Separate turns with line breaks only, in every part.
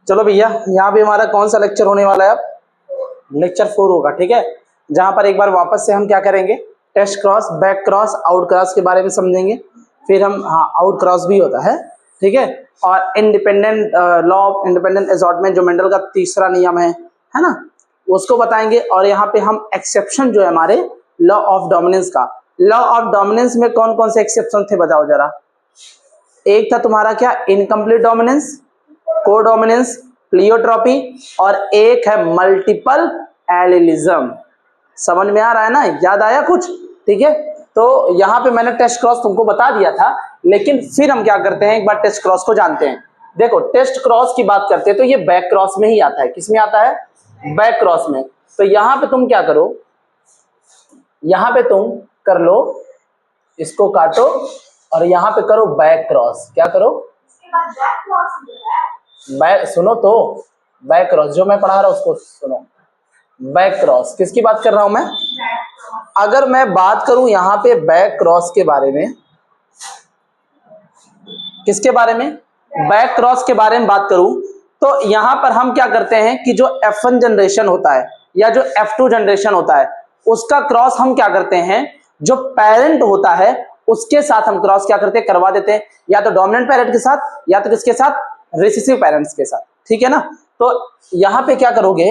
चलो भैया, यहाँ पे हमारा कौन सा लेक्चर होने वाला है? अब लेक्चर 4 होगा, ठीक है। जहां पर एक बार वापस से हम क्या करेंगे, test cross, back cross, out cross के बारे में समझेंगे। फिर हम, हाँ, आउट क्रॉस भी होता है, ठीक है। और independent law of independent assortment, जो मेंडल का तीसरा नियम है ना, उसको बताएंगे। और यहाँ पे हम एक्सेप्शन जो है हमारे लॉ ऑफ डोमिनेंस का, लॉ ऑफ डोमिनेंस में कौन कौन से एक्सेप्शन थे बताओ जरा। एक था तुम्हारा क्या, इनकम्प्लीट डोमिनेंस, को डोमिनेंस, प्लियोट्रॉपी, और एक है मल्टीपल एलिलिज्म। समझ में आ रहा है ना, याद आया कुछ? ठीक है। तो यहाँ पे मैंने टेस्ट क्रॉस तुमको बता दिया था, लेकिन फिर हम क्या करते हैं, एक बार टेस्ट क्रॉस को जानते हैं। देखो, टेस्ट क्रॉस की बात करते हैं तो ये बैक क्रॉस में ही आता है। किस में आता है? बैक क्रॉस में। तो यहाँ पे तुम क्या करो, यहाँ पे तुम कर लो, इसको काटो और यहाँ पे करो बैक क्रॉस। क्या करो? बैक, सुनो तो, बैक क्रॉस जो मैं पढ़ा रहा हूं उसको सुनो। बैक क्रॉस किसकी बात कर रहा हूं मैं? अगर मैं बात करूं यहाँ पे बैक क्रॉस के बारे में, किसके बारे में? बैक क्रॉस के बारे में बात करूं तो यहाँ पर हम क्या करते हैं कि जो F1 जनरेशन होता है या जो F2 जनरेशन होता है, उसका क्रॉस हम क्या करते हैं, जो पेरेंट होता है उसके साथ हम क्रॉस क्या करते हैं, करवा देते हैं, या तो डोमिनेंट पेरेंट के साथ या तो किसके साथ, रिसेसिव पेरेंट्स के साथ, ठीक है ना। तो यहाँ पे क्या करोगे,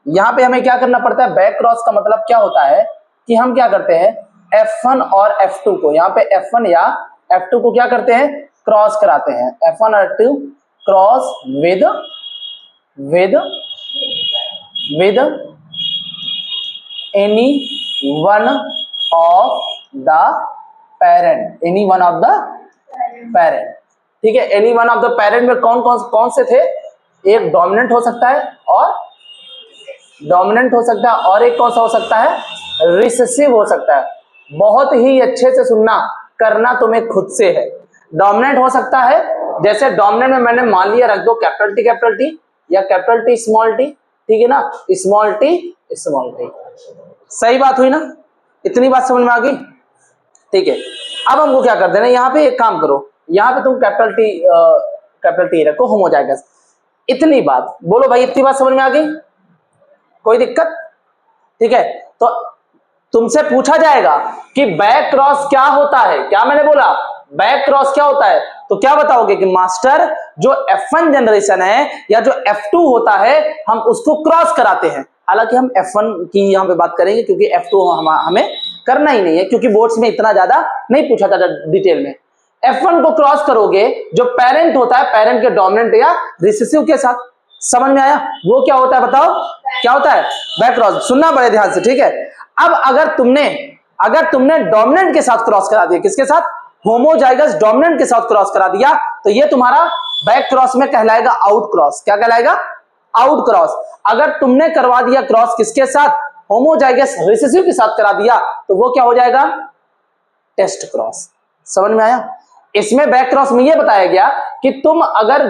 यहाँ पे हमें क्या करना पड़ता है, बैक क्रॉस का मतलब क्या होता है कि हम क्या करते हैं, F1 और F2 को, यहाँ पे F1 या F2 को क्या करते हैं, क्रॉस कराते हैं। F1 और F2 cross with any one of the parent, any one of the parent, ठीक है। Any one of the parent में कौन कौन से थे, एक डोमिनेंट हो सकता है और डोमिनेंट हो सकता है, और एक कौन सा हो सकता है, रिसेसिव हो सकता है। बहुत ही अच्छे से सुनना, करना तुम्हें खुद से है। डोमिनेंट हो सकता है, जैसे डोमिनेंट में मैंने मान लिया, रख दो कैपिटल टी या कैपिटल टी स्मॉल टी, ठीक है ना, स्मॉल टी। सही बात हुई ना, इतनी बात समझ में आ गई? ठीक है। अब हमको क्या कर देना, यहाँ पे एक काम करो, यहाँ पे तुम कैपिटल टी रखो, होमोजाइगस। इतनी बात बोलो भाई, इतनी बात समझ में आ गई? कोई दिक्कत? ठीक है। तो तुमसे पूछा जाएगा कि बैक क्रॉस क्या होता है, क्या मैंने बोला, बैक क्रॉस क्या होता है, तो क्या बताओगे कि मास्टर जो F1 जनरेशन है या जो F2 होता है हम उसको क्रॉस कराते हैं। हालांकि हम F1 की यहाँ पे बात करेंगे क्योंकि F2 हमें करना ही नहीं है, क्योंकि बोर्ड्स में इतना ज्यादा नहीं पूछा था डिटेल में। F1 को क्रॉस करोगे, जो पेरेंट होता है, पेरेंट के डोमिनेंट या रिसेसिव के साथ। समझ में आया? वो क्या होता है बताओ, क्या होता है? Back cross. सुनना बड़े ध्यान से, ठीक है। अब अगर तुमने डोमिनेंट के साथ क्रॉस करा दिया, किसके साथ, होमोजाइगस डोमिनेंट के साथ क्रॉस करा दिया, तो ये तुम्हारा बैक क्रॉस में कहलाएगा आउट क्रॉस। क्या कहलाएगा? Out cross. अगर तुमने करवा दिया क्रॉस किसके साथ, होमोजाइगस रिसेसिव के साथ करा दिया, तो वो क्या हो जाएगा, टेस्ट क्रॉस। समझ में आया? इसमें बैक क्रॉस में यह बताया गया कि तुम अगर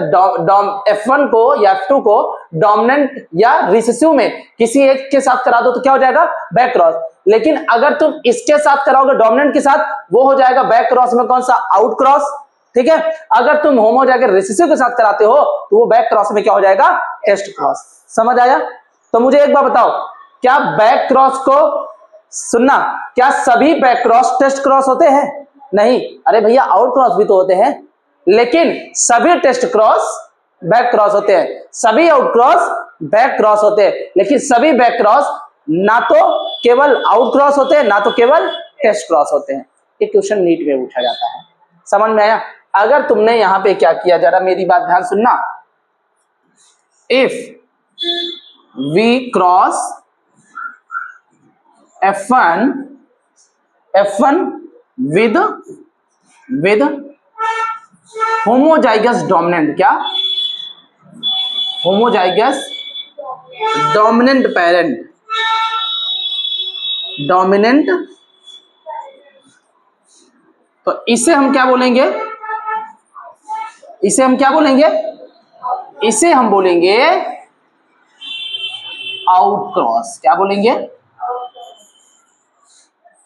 F1 को या F2 को डोमिनेंट या रिसेसिव में किसी एक के साथ करा दो तो क्या हो जाएगा, बैक क्रॉस। लेकिन अगर तुम इसके साथ कराओगे डोमिनेंट के साथ, वो हो जाएगा बैक क्रॉस में कौन सा, आउट क्रॉस, ठीक है। अगर तुम होमोजाइगस रिसेसिव के साथ कराते हो तो वो बैक क्रॉस में क्या हो जाएगा, टेस्ट क्रॉस। समझ आया? तो मुझे एक बार बताओ, क्या बैक क्रॉस को, सुनना, क्या सभी बैक क्रॉस टेस्ट क्रॉस होते हैं? नहीं। अरे भैया, आउट क्रॉस भी तो होते हैं, लेकिन सभी टेस्ट क्रॉस बैक क्रॉस होते हैं, सभी आउट क्रॉस बैक क्रॉस होते हैं, लेकिन सभी बैक क्रॉस ना तो केवल आउट क्रॉस होते हैं ना तो केवल टेस्ट क्रॉस होते हैं। ये क्वेश्चन नीट में पूछा जाता है। समझ में आया? अगर तुमने यहां पे क्या किया, जरा मेरी बात ध्यान सुनना, if we cross F1 with homozygous dominant, क्या, homozygous dominant parent, dominant, तो इसे हम क्या बोलेंगे, इसे हम क्या बोलेंगे, इसे हम बोलेंगे आउट क्रॉस। क्या बोलेंगे?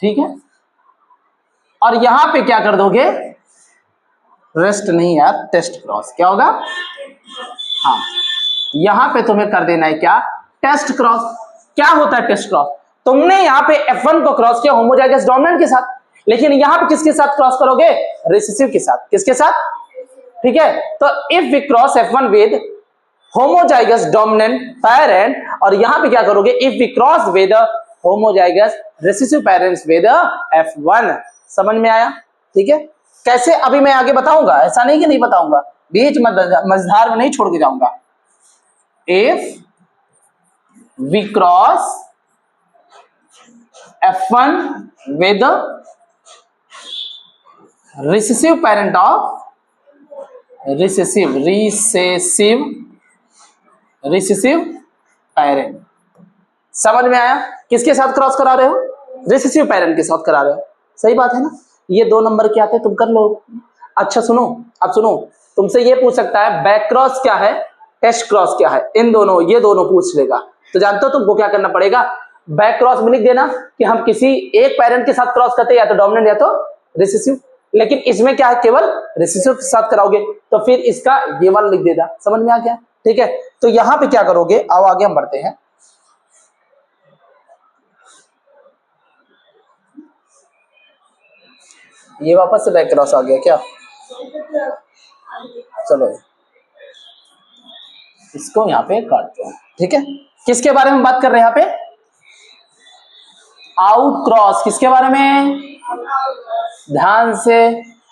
ठीक है, और यहां पे क्या कर दोगे, रेस्ट नहीं यार, टेस्ट क्रॉस क्या होगा, हाँ यहां पे तुम्हें कर देना है क्या, टेस्ट क्रॉस। क्या होता है टेस्ट क्रॉस, तुमने यहां पे F1 को क्रॉस किया होमोजाइगस डोमिनेंट के साथ, लेकिन यहां पे किसके साथ क्रॉस करोगे, रिसेसिव के साथ, किसके साथ, ठीक है। तो if we cross F1 with homozygous dominant parent, और यहां पे क्या करोगे, if we cross with homozygous recessive parents with F1। समझ में आया, ठीक है। कैसे अभी मैं आगे बताऊंगा, ऐसा नहीं कि नहीं बताऊंगा, बीच मझधार में नहीं छोड़ के जाऊंगा। If we cross F1 with recessive parent of recessive parent। समझ में आया, किसके साथ क्रॉस करा रहे हो, रिसेसिव पेरेंट के साथ करा रहे हो, सही बात है ना। ये 2 नंबर के आते हैं, तुम कर लो। अच्छा सुनो, अब सुनो, तुमसे ये पूछ सकता है बैक क्रॉस क्या है, टेस्ट क्रॉस क्या है, इन दोनों, ये दोनों पूछ लेगा, तो जानते हो तुमको क्या करना पड़ेगा, बैक क्रॉस में लिख देना कि हम किसी एक पेरेंट के साथ क्रॉस करते हैं, या तो डोमिनेंट या तो रिसेसिव, लेकिन इसमें क्या है, केवल रिसेसिव के साथ कराओगे, तो फिर इसका ये वाला लिख देना। समझ में आ गया, ठीक है। तो यहां पे क्या करोगे, आओ आगे हम बढ़ते हैं। ये वापस से बैक क्रॉस आ गया क्या, चलो इसको यहाँ पे काटते हैं, ठीक है। किसके बारे में बात कर रहे हैं यहाँ पे, आउट क्रॉस, किसके बारे में, ध्यान से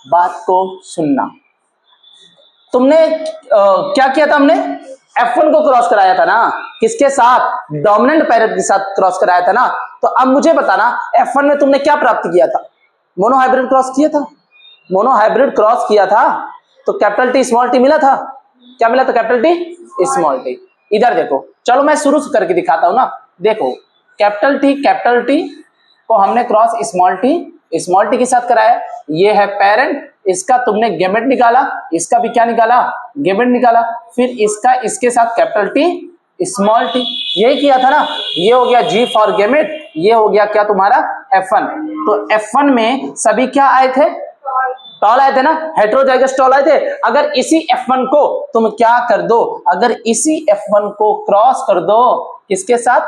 बात को सुनना। तुमने क्या किया था, हमने F1 को क्रॉस कराया था ना, किसके साथ, डोमिनेंट पेरेंट के साथ क्रॉस कराया था ना। तो अब मुझे बताना F1 में तुमने क्या प्राप्त किया था, मोनोहाइब्रिड क्रॉस किया था, मोनोहाइब्रिड क्रॉस किया था, तो कैपिटल टी स्मॉल टी मिला था, क्या मिला था, कैपिटल टी स्मॉल टी। इधर देखो, चलो मैं शुरू से करके दिखाता हूं ना। देखो कैपिटल टी को हमने क्रॉस स्मॉल टी के साथ कराया, ये है पेरेंट, इसका तुमने गेमेट निकाला, इसका भी क्या निकाला, गेमेट निकाला, फिर इसका इसके साथ कैपिटल टी स्मॉल टी, यही किया था ना। ये हो गया G फॉर गेमेट, ये हो गया क्या तुम्हारा F1। तो F1 में सभी क्या आए थे, टॉल आए थे ना, हेटेरोजाइगस टॉल आए थे। अगर इसी F1 को तुम क्या कर दो, अगर इसी F1 को क्रॉस कर दो किसके साथ,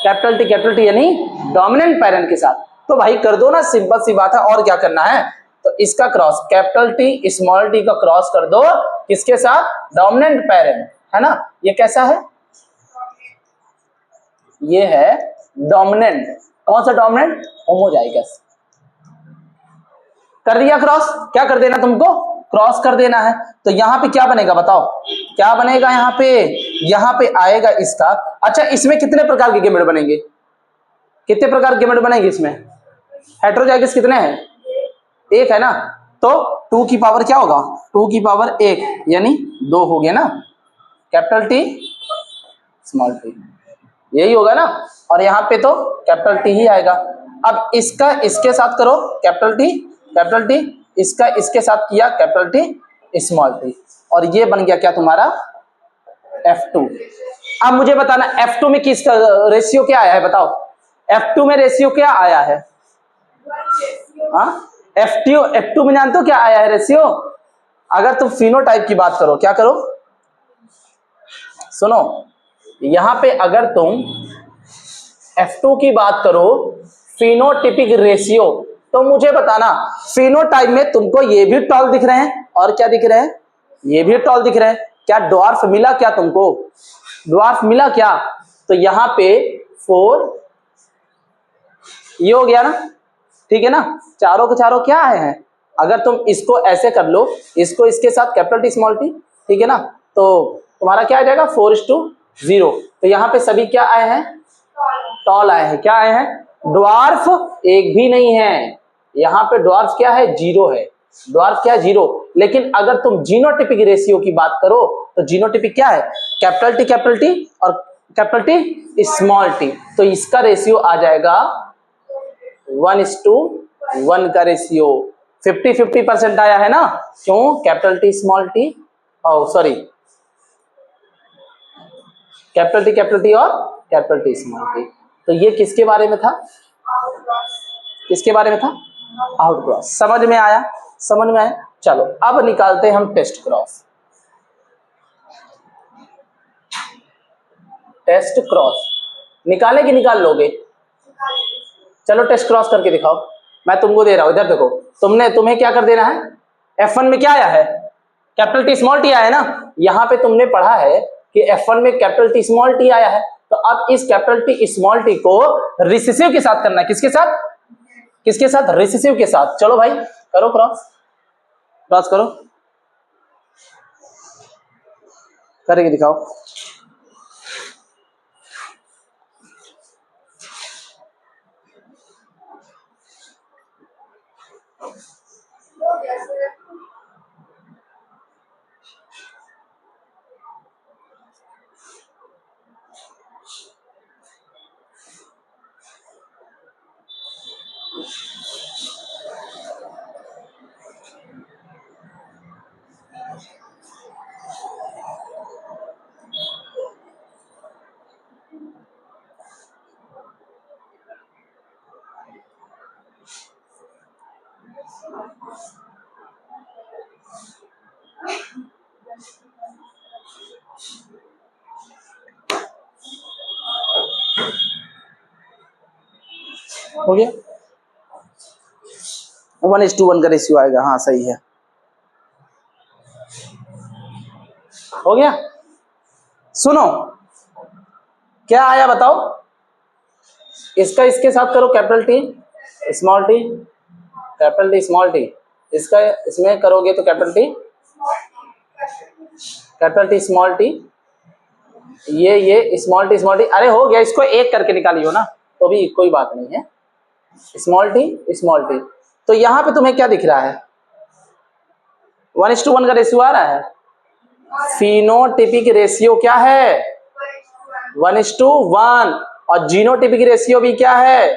कैपिटल टी यानी डोमिनेंट पेरेंट के साथ, तो भाई कर दो ना, सिंपल सी बात है, और क्या करना है। तो इसका cross capital T small T का क्रॉस कर दो किसके साथ, डोमिनेंट पेरेंट, है ना। ये कैसा है, ये है डोमिनेंट, कौन सा डोमिनेंट, होमोजाइगस। कर दिया क्रॉस, क्या कर देना तुमको, क्रॉस कर देना है। तो यहां पे क्या बनेगा बताओ, क्या बनेगा, यहां पे आएगा इसका। अच्छा इसमें कितने प्रकार के गेमेट बनेंगे, कितने प्रकार के गेमेट बनेंगे इसमें, हेटेरोजाइगस कितने हैं, एक है ना। तो 2 की पावर क्या होगा, 2 की पावर 1 यानी 2 हो गया ना, कैपिटल टी स्मॉल टी, यही होगा ना। और यहाँ पे तो कैपिटल टी ही आएगा। अब इसका इसके साथ करो कैपिटल टी, इसका इसके साथ किया कैपिटल टी स्मॉल टी, और ये बन गया क्या तुम्हारा F2। अब मुझे बताना F2 में किसका रेशियो क्या आया है, बताओ F2 में रेशियो क्या आया है, हाँ F2 में जानते हो क्या आया है रेशियो। अगर तुम फिनोटाइप की बात करो, क्या करो, सुनो यहां पे अगर तुम F2 की बात करो फिनोटिपिक रेशियो, तो मुझे बताना फिनोटाइप में तुमको ये भी टॉल दिख रहे हैं, और क्या दिख रहे हैं, ये भी टॉल दिख रहे हैं, क्या ड्वार्फ मिला क्या तुमको, ड्वार्फ मिला क्या। तो यहां पे 4 ये हो गया ना, ठीक है ना, चारों के चारों क्या आए हैं। अगर तुम इसको ऐसे कर लो, इसको इसके साथ कैपिटल टी स्मॉल टी, ठीक है ना, तो तुम्हारा क्या आ जाएगा 4:0। तो यहाँ पे सभी क्या आए हैं, टॉल आए हैं, क्या आए हैं, ड्वार्फ एक भी नहीं है। यहाँ पे ड्वार्फ क्या है, 0 है, ड्वार्फ क्या है 0। लेकिन अगर तुम जीनोटिपिक रेशियो की बात करो, तो जीनोटिपिक क्या है, कैपिटल टी और कैपिटल टी स्मॉल टी, तो इसका रेशियो आ जाएगा 1:1 का रेशियो। 50-50% आया है ना, क्यों, capital T small T, sorry capital T और कैपिटल टी स्मॉल टी। तो ये किसके बारे में था, किसके बारे में था? Out cross. समझ में आया? समझ में आया। चलो अब निकालते हैं हम टेस्ट क्रॉस। टेस्ट क्रॉस निकाले कि निकाल लोगे? चलो टेस्ट क्रॉस करके दिखाओ। मैं तुमको दे रहा हूं, इधर देखो। तुम्हें क्या कर देना है? F1 में क्या आया है? कैपिटल टी स्मॉल टी आया है ना। यहां पे तुमने पढ़ा है कि F1 में कैपिटल टी स्मॉल टी आया है, तो अब इस कैपिटल टी स्मॉल टी को रिसेसिव के साथ करना है। किसके साथ? किसके साथ? रिसेसिव के साथ। चलो भाई करो क्रॉस, क्रॉस करो, करके दिखाओ। हो गया? 1:1 का रेशियो आएगा। हाँ सही है, हो गया। सुनो क्या आया बताओ। इसका इसके साथ करो, capital T small T, capital T small T. इसका इसमें करोगे तो कैपिटल टी स्मॉल टी, ये स्मॉल टी। अरे हो गया, इसको एक करके निकालियो ना, तो भी कोई बात नहीं है। Small T. तो यहां पे तुम्हें क्या दिख रहा है? 1:1 का रेशियो आ रहा है। फिनोटिपिक रेशियो क्या है? 1:1। और जीनोटिपिक रेशियो भी क्या है?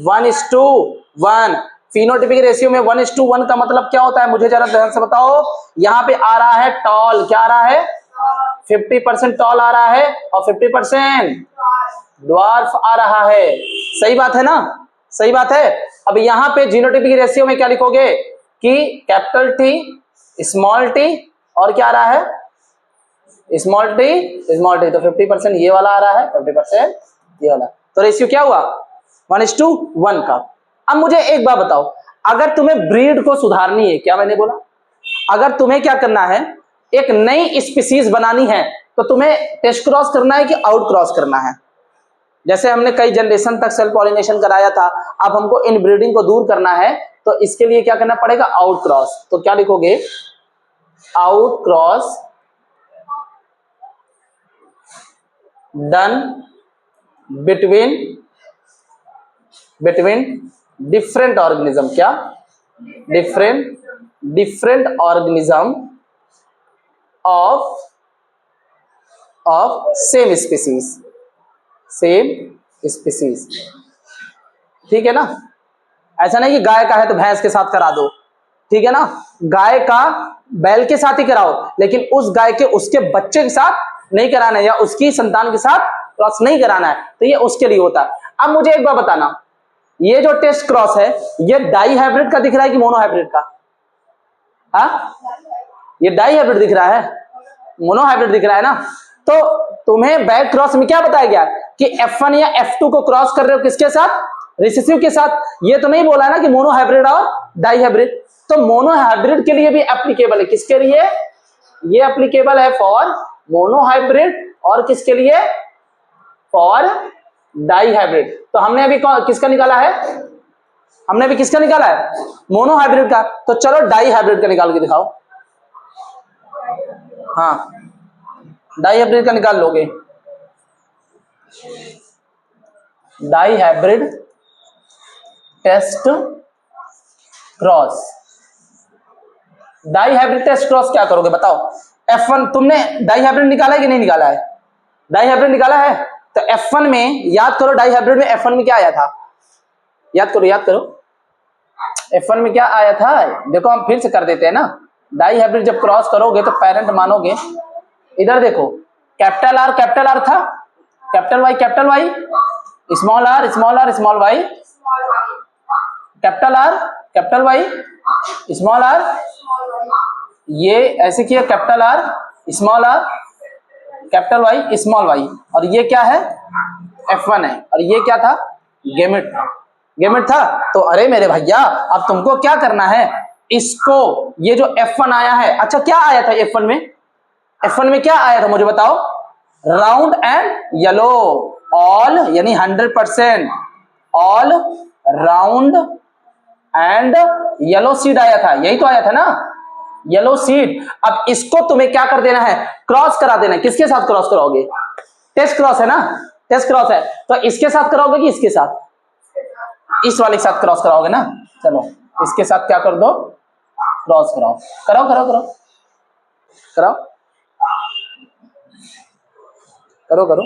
1:1। फिनोटिपिक रेशियो में 1:1 का मतलब क्या होता है? मुझे जरा ध्यान से बताओ। यहाँ पे आ रहा है टॉल, क्या आ रहा है? 50% टॉल आ रहा है और 50% ड्वार्फ आ रहा है। सही बात है ना? सही बात है। अब यहाँ पे जीनोटिपिक रेशियो में क्या लिखोगे कि कैपिटल टी स्मॉल टी और क्या आ रहा है? Small T. तो 50% ये वाला आ रहा है, 50% ये वाला। तो रेशियो क्या हुआ? 1:1 का। अब मुझे एक बात बताओ, अगर तुम्हें ब्रीड को सुधारनी है, क्या मैंने बोला? अगर तुम्हें क्या करना है, एक नई स्पीसीज बनानी है, तो तुम्हें टेस्ट क्रॉस करना है कि आउट क्रॉस करना है? जैसे हमने कई जनरेशन तक सेल्फ पॉलिनेशन कराया था, अब हमको इनब्रीडिंग को दूर करना है, तो इसके लिए क्या करना पड़ेगा? Out cross. तो क्या लिखोगे? Out cross done between different organism. क्या? Different organism of same species. ठीक है ना? ऐसा नहीं कि गाय का है तो भैंस के साथ करा दो, ठीक है ना? गाय का बैल के साथ ही कराओ, लेकिन उस गाय के उसके बच्चे के साथ नहीं कराना है, या उसकी संतान के साथ क्रॉस नहीं कराना है। तो ये उसके लिए होता है। अब मुझे एक बात बताना, ये जो टेस्ट क्रॉस है, ये डाई हाइब्रिड का दिख रहा है कि मोनो हाइब्रिड का? हाँ, ये डाई हाइब्रिड दिख रहा है, मोनो हाइब्रिड दिख रहा है ना? तो तुम्हें बैक क्रॉस में क्या बताया गया कि F1 या F2 को क्रॉस कर रहे हो किसके साथ? रिसेसिव के साथ। ये तो नहीं बोला ना कि मोनो हाइब्रिड और डाई हाइब्रिड। तो मोनो हाइब्रिड के लिए भी एप्लीकेबल है। किसके लिए? ये एप्लीकेबल है फॉर मोनो हाइब्रिड, और किसके लिए? For dihybrid. तो हमने अभी किसका निकाला है? हमने अभी किसका निकाला है? मोनो हाइब्रिड का। तो चलो डाई हाइब्रिड का निकाल के दिखाओ। हाँ, डाई हाइब्रिड का निकाल लोगे। Dihybrid test cross. Dihybrid test cross क्या करोगे बताओ? F1 तुमने डाई हाइब्रिड निकाला है कि नहीं निकाला है? डाई हाइब्रिड निकाला है। तो F1 में याद करो, डाई हाइब्रिड में F1 में क्या आया था? याद करो F1 में क्या आया था? देखो हम फिर से कर देते हैं ना। डाई हाइब्रिड जब क्रॉस करोगे तो पेरेंट मानोगे। इधर देखो, कैपिटल आर था, capital Y, small R, small Y, capital R capital Y small R, ये ऐसे किया capital R small R capital Y small Y, और ये क्या है F1 है, और ये क्या था गेमेट था, गेमेट था। तो अरे मेरे भैया अब तुमको क्या करना है, इसको ये जो F1 आया है, अच्छा क्या आया था F1 में, F1 में क्या आया था मुझे बताओ, राउंड एंड येलो, ऑल यानी 100%, all round and yellow seed आया था, यही तो आया था ना येलो सीड। अब इसको तुम्हें क्या कर देना है, क्रॉस करा देना है। किसके साथ क्रॉस कराओगे, टेस्ट क्रॉस है ना, टेस्ट क्रॉस है, तो इसके साथ कराओगे कि इसके साथ, इस वाले के साथ क्रॉस कराओगे ना। चलो इसके साथ क्या कर दो, क्रॉस कराओ, कराओ कराओ कराओ कराओ करो करो।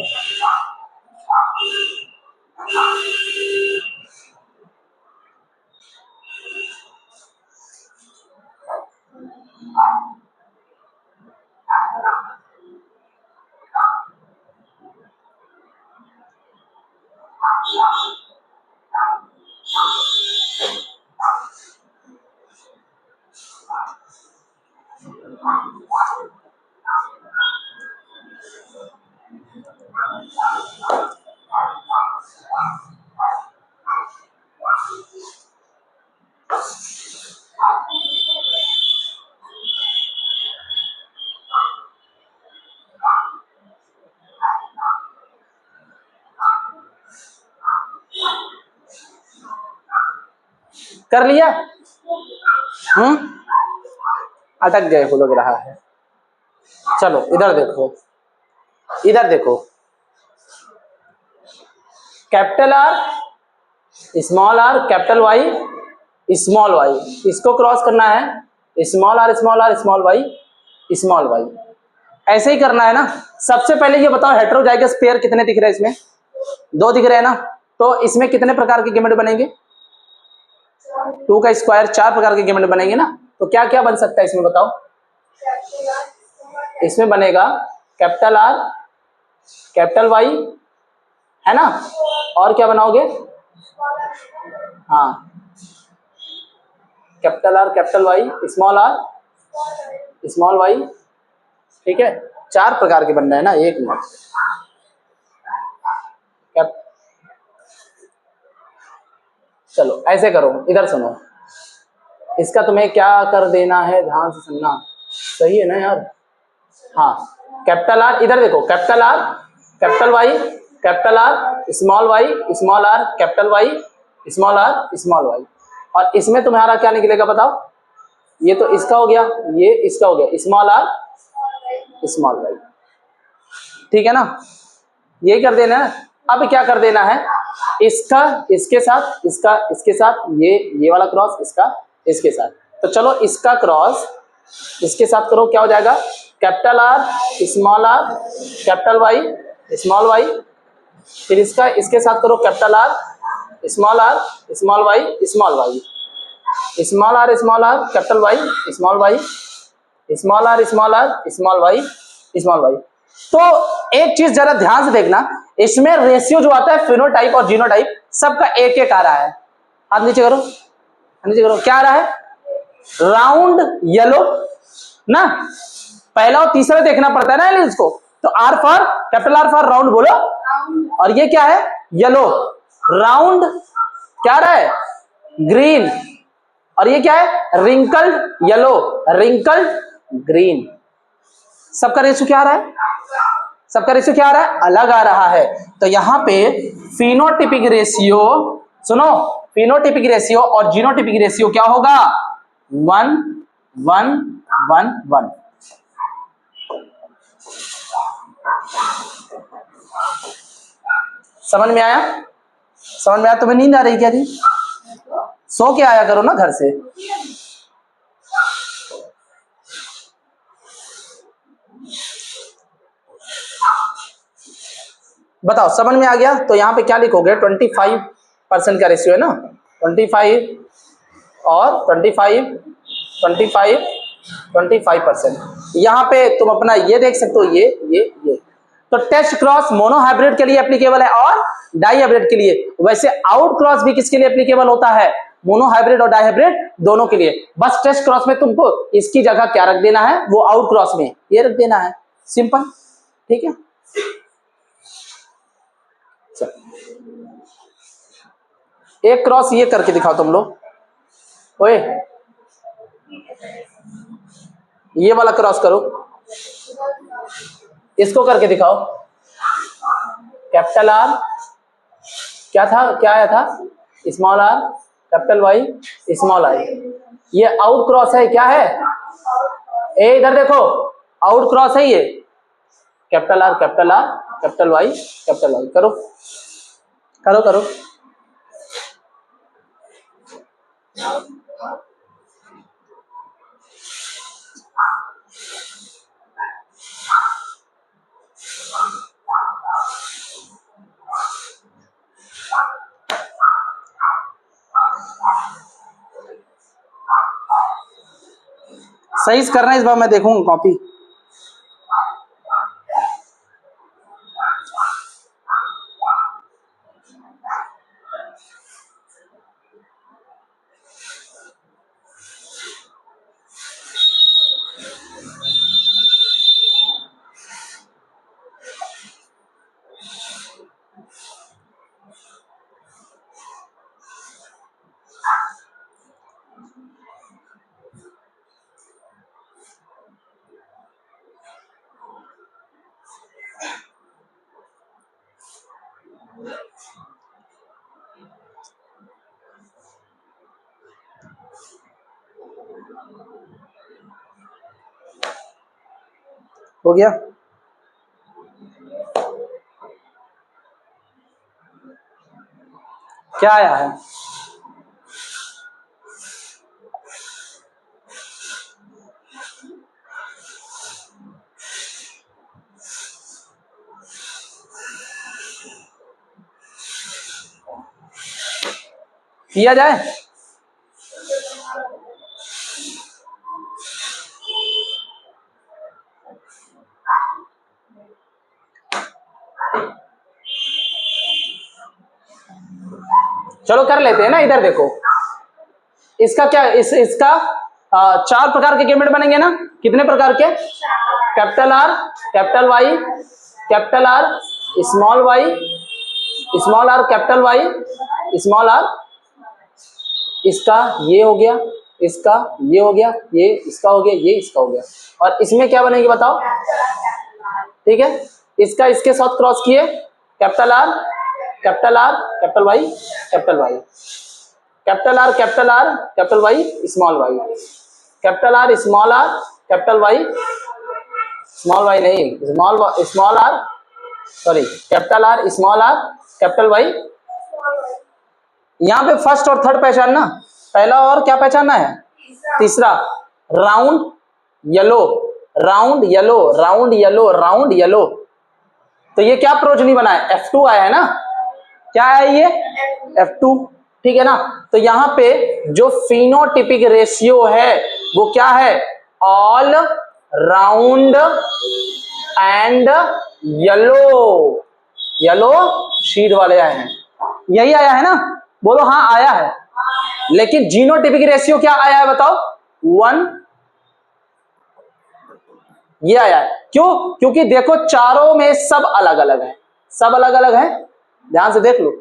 कर लिया, अटक गए हो लग रहा है। चलो इधर देखो, इधर देखो, capital R small R capital Y small Y, इसको क्रॉस करना है, small R small R small Y small Y, ऐसे ही करना है ना। सबसे पहले ये बताओ हेटेरोजाइगस पेयर कितने दिख रहे हैं इसमें, 2 दिख रहे हैं ना, तो इसमें कितने प्रकार के गेमेट बनेंगे, 2 का स्क्वायर 4 प्रकार के गेमेट बनेंगे ना। तो क्या क्या बन सकता है इसमें बताओ, इसमें बनेगा कैपिटल आर कैपिटल वाई है ना, और क्या बनाओगे, हाँ capital R capital Y small R small Y, ठीक है 4 प्रकार के बन रहे हैं ना। एक मिनट, चलो ऐसे करो, इधर सुनो, इसका तुम्हें क्या कर देना है, ध्यान से सुनना, सही है ना यार। हाँ कैपिटल आर, इधर देखो capital R capital Y capital R small R capital Y small R small Y, और इसमें तुम्हारा क्या निकलेगा बताओ, ये तो इसका हो गया, ये इसका हो गया स्मॉल आर स्मॉल वाई, ठीक है ना, ये कर देना है। अब क्या कर देना है, इसका इसके साथ, इसका इसके साथ, ये वाला क्रॉस इसका इसके साथ, तो चलो इसका क्रॉस इसके साथ करो, क्या हो जाएगा capital R capital Y small Y, फिर इसका इसके साथ करो capital R small Y small Y small R capital Y small Y small R small Y small Y. तो एक चीज जरा ध्यान से देखना, इसमें रेशियो जो आता है फिनोटाइप और जीनोटाइप सबका एक एक आ रहा है। हाथ नीचे करो, नीचे करो, क्या आ रहा है, राउंड येलो ना, पहला और तीसरा देखना पड़ता है ना इसको, तो R for capital R for round बोलो, और ये क्या है येलो, राउंड क्या आ रहा है ग्रीन, और ये क्या है रिंकल्ड येलो रिंकल्ड ग्रीन। सबका रेशियो क्या आ रहा है, सबका रेशियो क्या आ रहा है, अलग आ रहा है। तो यहाँ पे फिनोटिपिक रेशियो, सुनो फिनोटिपिक रेशियो और जीनोटिपिक रेशियो क्या होगा, 1 1 1 1। समझ में आया, समझ में आया, तुम्हें नींद आ रही क्या जी, सो के आया करो ना घर से। बताओ समझ में आ गया, तो यहाँ पे क्या लिखोगे, 25% का रेशियो है ना, 25 और 25% यहाँ पे तुम अपना ये देख सकते हो, ये तो टेस्ट क्रॉस मोनोहाइब्रिड के लिए एप्लीकेबल है और डाई हाइब्रिड के लिए। वैसे आउट क्रॉस भी किसके लिए एप्लीकेबल होता है, मोनो हाइब्रिड और डाइहाइब्रिड दोनों के लिए। बस टेस्ट क्रॉस में तुमको इसकी जगह क्या रख देना है, वो आउट क्रॉस में ये रख देना है, सिंपल, ठीक है। एक क्रॉस ये करके दिखाओ तुम लोग, ओए ये वाला क्रॉस करो, इसको करके दिखाओ। कैपिटल आर क्या था, क्या आया था, small R capital Y small I, ये आउट क्रॉस है, क्या है, ए इधर देखो आउट क्रॉस है ये, कैपिटल आर कैपिटल वाई करो करो करो। सही से करना, इस बार मैं देखूंगा कॉपी। हो गया, क्या आया है, किया जाए, चलो कर लेते हैं ना। इधर देखो इसका क्या, इसका 4 प्रकार के गिरमिट बनेंगे ना, कितने प्रकार के, capital R capital Y capital R small Y small R capital Y small R, इसका ये हो गया, इसका ये हो गया, ये इसका हो गया, ये इसका हो गया, और इसमें क्या बनेगी बताओ, ठीक है। इसका इसके साथ क्रॉस किए, capital R capital Y capital Y capital R capital Y small Y capital Y small Y नहीं small R sorry capital R small R capital Y. यहां पे फर्स्ट और थर्ड पहचानना, पहला और क्या पहचानना है, तीसरा, round yellow round yellow round yellow round yellow. तो ये क्या प्रोजनी बना है, F2 आया है ना, क्या है ये F2, ठीक है ना। तो यहां पे जो फिनोटिपिक रेशियो है वो क्या है, ऑल राउंड एंड येलो शीड वाले आए हैं, यही आया है ना, बोलो हाँ आया है। लेकिन जीनोटिपिक रेशियो क्या आया है बताओ, 1, ये आया है। क्यों, क्योंकि देखो चारों में सब अलग अलग है, सब अलग अलग है, ध्यान से देख लो,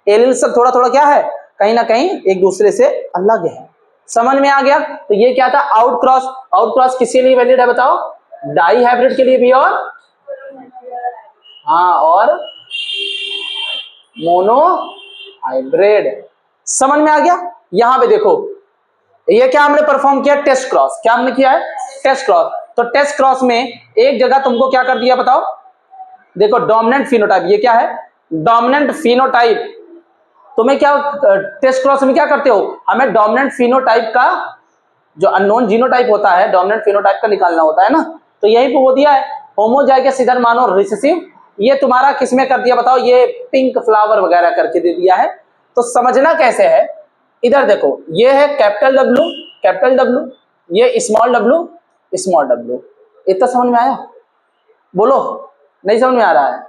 एलील सब थोड़ा थोड़ा क्या है, कहीं ना कहीं एक दूसरे से अलग है, समझ में आ गया। तो ये क्या था, आउट क्रॉस किसके लिए वैलिड है बताओ, डाई हाइब्रिड के लिए भी, और हाँ और मोनो हाइब्रिड, समझ में आ गया। यहां पे देखो ये क्या हमने परफॉर्म किया, टेस्ट क्रॉस, क्या हमने किया है, टेस्ट क्रॉस। तो टेस्ट क्रॉस में एक जगह तुमको क्या कर दिया बताओ, देखो डोमिनेंट फिनोटाइप, ये क्या है डोमिनेंट फिनोटाइप। तुम्हें क्या टेस्ट क्रॉस में क्या करते हो, हमें डोमिनेंट फिनोटाइप का जो अननोन जीनोटाइप होता है, डोमिनेंट फिनोटाइप का निकालना होता है ना। तो यही पे वो दिया है, होमोजाइगस इधर मानो रिसेसिव, ये तुम्हारा किसमें कर दिया बताओ, ये पिंक फ्लावर वगैरह करके दे दिया है। तो समझना कैसे है, इधर देखो ये है कैपिटल W, ये स्मॉल w, इतना समझ में आया, बोलो नहीं समझ में आ रहा है,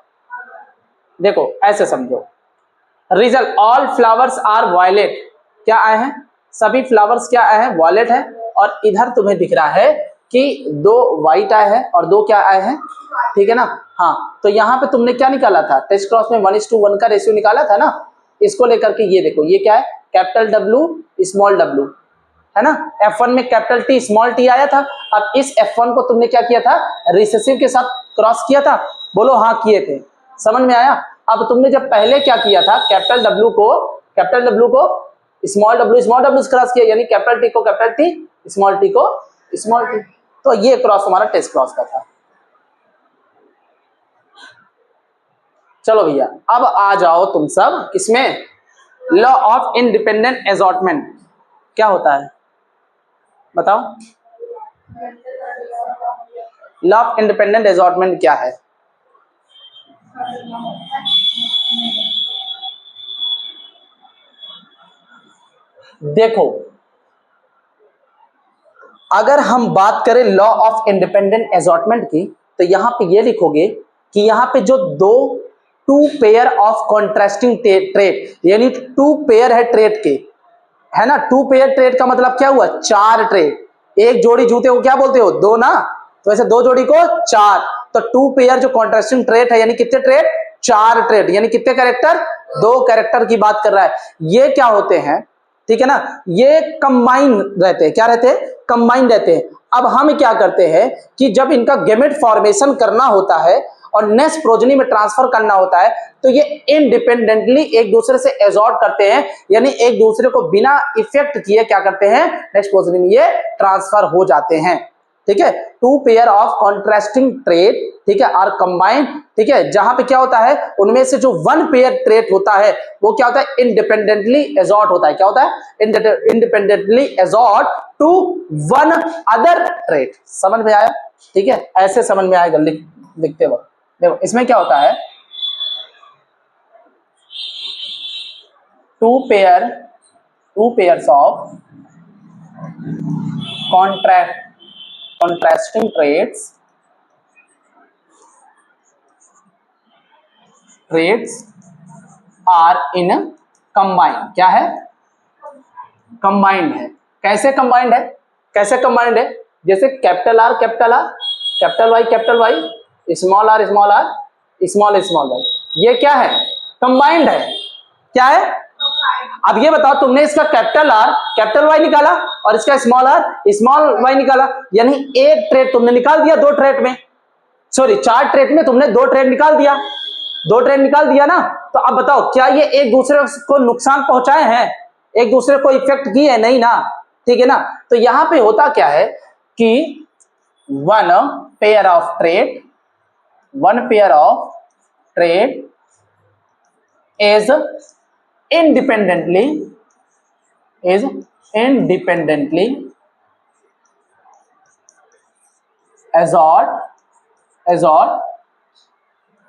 देखो ऐसे समझो, result all flowers are violet, क्या आए हैं, सभी फ्लावर्स क्या आए हैं, वॉयलेट है। और इधर तुम्हें दिख रहा है कि 2 व्हाइट आए हैं और 2 क्या आए हैं, ठीक है ना। हाँ, तो यहाँ पे तुमने क्या निकाला था, टेस्ट क्रॉस में 1:1 का रेशियो निकाला था ना। इसको लेकर के ये देखो, ये क्या है, कैपिटल W स्मॉल w, है ना। F1 में कैपिटल T स्मॉल t आया था। अब इस F1 को तुमने क्या किया था, रिसेसिव के साथ क्रॉस किया था, बोलो हाँ किए थे, समझ में आया। अब तुमने जब पहले क्या किया था, कैपिटल W को स्मॉल w से क्रॉस किया, यानी कैपिटल T को कैपिटल T, स्मॉल t को स्मॉल t। तो ये क्रॉस हमारा टेस्ट क्रॉस का था। चलो भैया, अब आ जाओ तुम सब इसमें, लॉ ऑफ इंडिपेंडेंट असॉर्टमेंट क्या होता है बताओ। लॉ ऑफ इंडिपेंडेंट असॉर्टमेंट क्या है, देखो अगर हम बात करें लॉ ऑफ इंडिपेंडेंट असॉर्टमेंट की, तो यहां पे ये लिखोगे कि यहां पे जो two pair of contrasting trait, यानी 2 पेयर है ट्रेट के, है ना। 2 पेयर ट्रेट का मतलब क्या हुआ, 4 ट्रेट। एक जोड़ी जूते को क्या बोलते हो, 2 ना, तो ऐसे 2 जोड़ी को 4। तो 2 पेयर जो कॉन्ट्रास्टिंग ट्रेट है, यानी कितने ट्रेट, 4 ट्रेट, यानी कितने कैरेक्टर, 2 कैरेक्टर की बात कर रहा है। ये क्या होते हैं, ठीक है ना, ये कंबाइन रहते हैं, क्या रहते हैं, कंबाइन रहते हैं। अब हम क्या करते हैं कि जब इनका गैमेट फॉर्मेशन करना होता है और नेक्स्ट प्रोजेनी में ट्रांसफर करना होता है, तो ये इंडिपेंडेंटली एक दूसरे से एजॉर्ट करते हैं, यानी एक दूसरे को बिना इफेक्ट किए क्या करते हैं, नेक्स्ट प्रोजेनी में ये ट्रांसफर हो जाते हैं, ठीक है। 2 पेयर ऑफ कॉन्ट्रास्टिंग ट्रेट, ठीक है, आर कंबाइन, ठीक है, जहां पे क्या होता है, उनमें से जो 1 पेयर ट्रेट होता है वो क्या होता है, इंडिपेंडेंटली एजॉर्ट होता है, क्या होता है, इंडिपेंडेंटली एजॉर्ट टू 1 अदर ट्रेट। समझ में आया, ठीक है, ऐसे समझ में आएगा लिखते वक्त। देखो इसमें क्या होता है, 2 pairs of contrasting traits are in combined, क्या है, कंबाइंड है। कैसे कंबाइंड है, कैसे कंबाइंड है, जैसे capital R capital Y, small r small Y, ये क्या है, कंबाइंड है, क्या है। अब ये बताओ, तुमने इसका कैपिटल R कैपिटल वाई निकाला और इसका स्मॉल r स्मॉल वाई निकाला, यानी एक ट्रेड तुमने निकाल दिया, 2 ट्रेड में, सॉरी 4 ट्रेड में तुमने 2 ट्रेड निकाल दिया ना। तो अब बताओ, क्या ये एक दूसरे को नुकसान पहुंचाए हैं, एक दूसरे को इफेक्ट किए है, नहीं ना, ठीक है ना। तो यहां पे होता क्या है कि 1 pair of trade is independently assort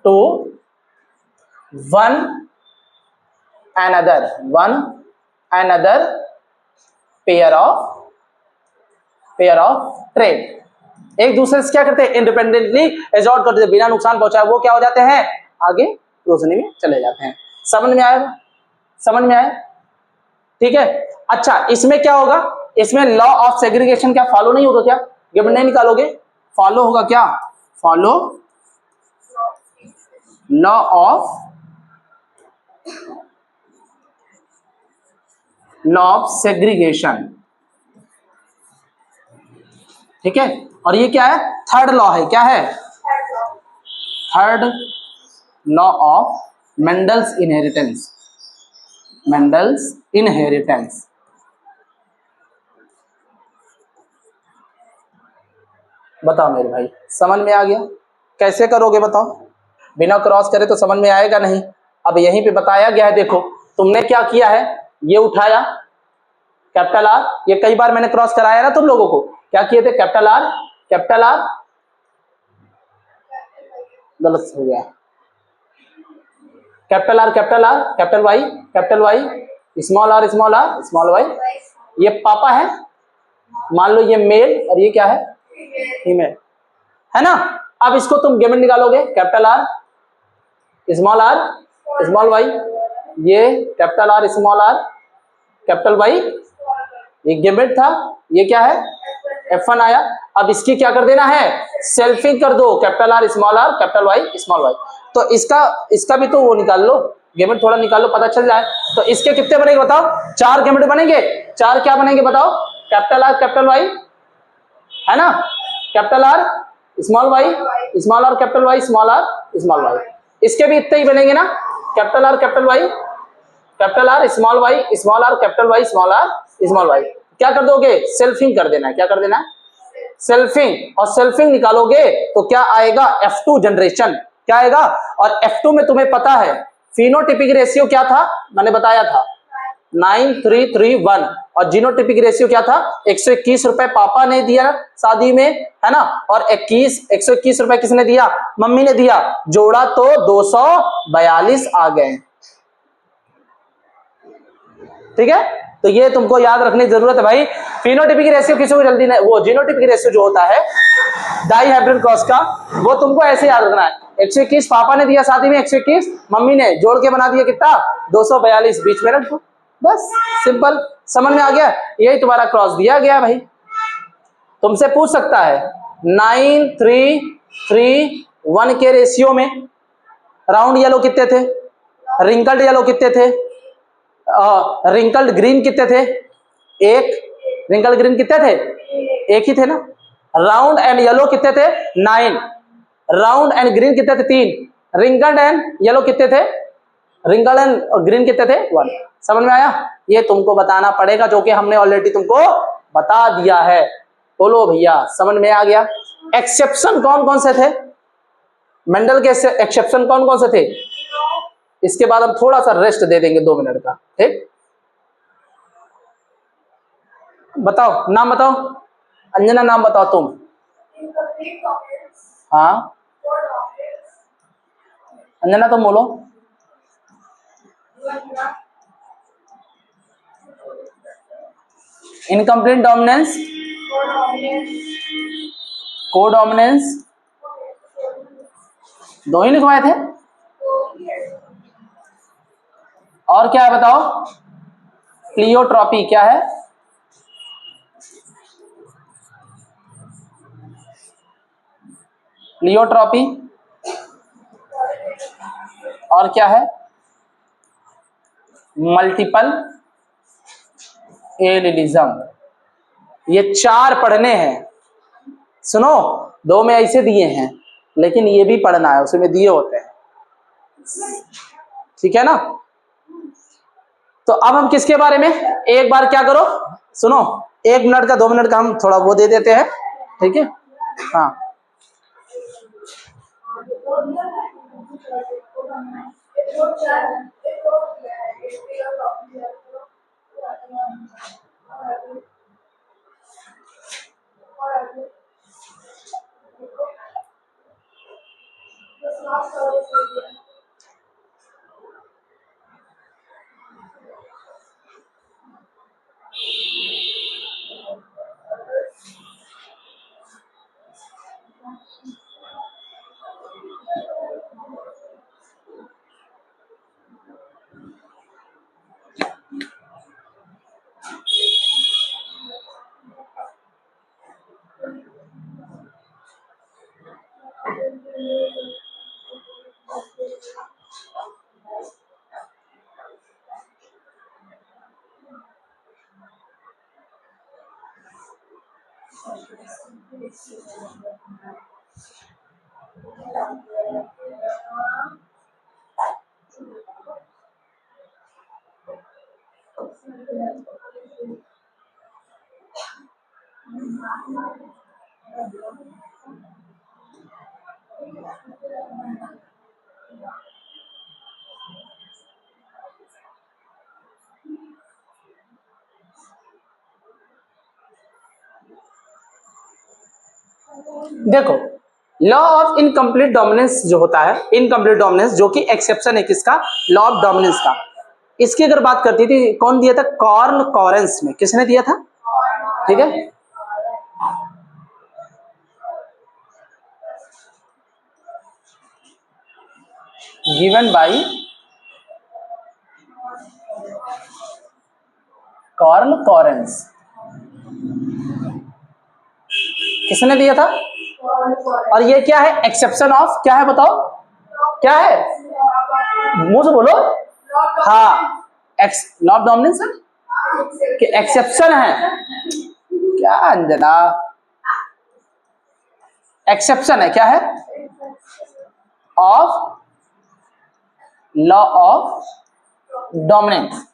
to one another pair of trade, एक दूसरे से क्या करते हैं, इंडिपेंडेंटली एजॉर्ट करते हैं, बिना नुकसान पहुंचाए वो क्या हो जाते हैं, आगे रोशनी में चले जाते हैं। समझ में आएगा, समझ में आया, ठीक है। अच्छा, इसमें क्या होगा, इसमें लॉ ऑफ सेग्रीगेशन क्या फॉलो नहीं होगा, क्या गिवन नहीं निकालोगे, फॉलो होगा, क्या फॉलो लॉ ऑफ सेग्रीगेशन, ठीक है। और ये क्या है, थर्ड लॉ है, क्या है, third law of Mendel's inheritance. बताओ मेरे भाई, समझ में आ गया, कैसे करोगे बताओ, बिना क्रॉस करे तो समझ में आएगा नहीं। अब यहीं पे बताया गया है, देखो तुमने क्या किया है, ये उठाया कैपिटल R, ये कई बार मैंने क्रॉस कराया ना तुम लोगों को, क्या किए थे, कैपिटल R गलत हो गया, capital R capital Y small Y, ये पापा है, मान लो ये मेल और ये क्या है, फीमेल, है ना। अब इसको तुम गिवन निकालोगे, कैपिटल R स्मॉल वाई, ये कैपिटल R कैपिटल वाई, ये गिमिट था, ये क्या है F1 आया। अब इसकी क्या कर देना है, सेल्फिंग कर दो, capital R capital Y small Y. तो इसका भी तो वो निकाल लो, गिमिट थोड़ा निकाल लो, पता चल जाए। तो इसके कितने बनेंगे बताओ, 4 गिमिट बनेंगे। 4 क्या बनेंगे बताओ, कैपिटल आर कैपिटल वाई है ना, capital R small Y, small R capital Y, small R small Y. इसके भी इतने ही बनेंगे ना, capital R capital Y, capital R small Y, small R capital Y, small R small Y. क्या कर दोगे, सेल्फिंग कर देना है। क्या कर देना है, सेल्फिंग। और सेल्फिंग निकालोगे तो क्या आएगा, F2 जनरेशन। क्या आएगा, और F2 में तुम्हें पता है फिनोटिपिक रेशियो क्या था, मैंने बताया था 9331। और जीनोटिपिक रेशियो क्या था, 121 रुपए पापा ने दिया शादी में, है ना, और 121 रुपए किसने दिया, मम्मी ने दिया, जोड़ा तो 242 आ गए। ठीक है, तो ये तुमको याद रखने की जरूरत है भाई। फिनोटिपिक रेशियो किसी को जल्दी नहीं, वो जीनोटिपिक रेशियो जो होता है डाइहाइब्रिड क्रॉस का, वो तुमको ऐसे याद रखना है। 121 पापा ने दिया शादी में, 121 मम्मी ने, जोड़ के बना दिया कितना 242, बीच में रख दो, बस सिंपल। समझ में आ गया, यही तुम्हारा क्रॉस दिया गया भाई। तुमसे पूछ सकता है 9331 के रेशियो में राउंड येलो कितने थे, रिंकल्ड येलो कितने थे, रिंकल्ड ग्रीन कितने थे, एक। रिंकल्ड ग्रीन कितने थे, एक ही थे ना। राउंड एंड येलो कितने थे, 9। राउंड एंड ग्रीन कितने थे, 3। रिंकल्ड एंड येलो कितने थे, रिंकल्ड एंड ग्रीन कितने थे, 1। समझ में आया, ये तुमको बताना पड़ेगा, जो कि हमने ऑलरेडी तुमको बता दिया है। बोलो भैया समझ में आ गया। एक्सेप्शन कौन कौन से थे, मेंडल के एक्सेप्शन कौन कौन से थे। इसके बाद हम थोड़ा सा रेस्ट दे देंगे 2 मिनट का, ठीक। बताओ नाम बताओ, अंजना नाम बताओ तुम। हाँ अंजना तुम बोलो। इनकम्प्लीट डोमिनेंस, को डोमिनेंस, दो ही लिखवाए थे। और क्या है बताओ, प्लियोट्रॉपी क्या है, प्लियोट्रॉपी। और क्या है, मल्टीपल एलिलिज्म। ये 4 पढ़ने हैं। सुनो, 2 में ऐसे दिए हैं, लेकिन ये भी पढ़ना है, उसमें दिए होते हैं, ठीक है ना। तो अब हम किसके बारे में, एक बार क्या करो, सुनो, 1 मिनट का 2 मिनट का हम थोड़ा वो दे देते हैं, ठीक है। हाँ देखो, लॉ ऑफ इनकम्प्लीट डोमिनेंस जो होता है, इनकम्प्लीट डोमिनेंस जो कि एक्सेप्शन है किसका, लॉ ऑफ डोमिनेंस का। इसकी अगर बात करती थी, कौन दिया था, कॉर्न कॉरेंस में किसने दिया था, ठीक है। Given by Karl Lawrence. किसने दिया था? और ये क्या है? एक्सेप्शन ऑफ क्या है बताओ, क्या है? मुंह से बोलो। हाँ, लॉ ऑफ डोमिनेंस है कि एक्सेप्शन है? क्या अंजना, एक्सेप्शन है, क्या है? Of law of dominance.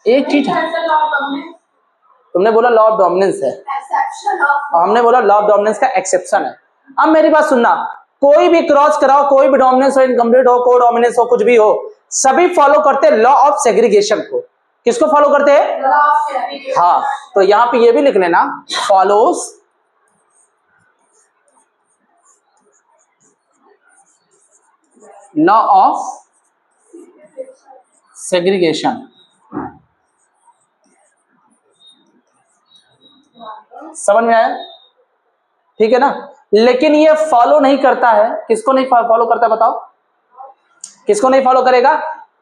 एक चीज है, तुमने बोला लॉ ऑफ डोमिनेंस है, हमने बोला लॉ ऑफ डोमिनेंस का एक्सेप्शन है। अब मेरी बात सुनना, कोई भी क्रॉस कराओ, कोई भी डोमिनेंस हो, इनकम्प्लीट हो, को डोमिनेंस हो, कुछ भी हो, सभी फॉलो करते हैं लॉ ऑफ सेग्रीगेशन को। किसको फॉलो करते हैं? हाँ, तो यहां पे ये भी लिख लेना, फॉलोज लॉ ऑफ सेग्रीगेशन। समझ में आया? ठीक है ना? लेकिन ये फॉलो नहीं करता है, किसको नहीं फॉलो करता बताओ? किसको नहीं फॉलो करेगा?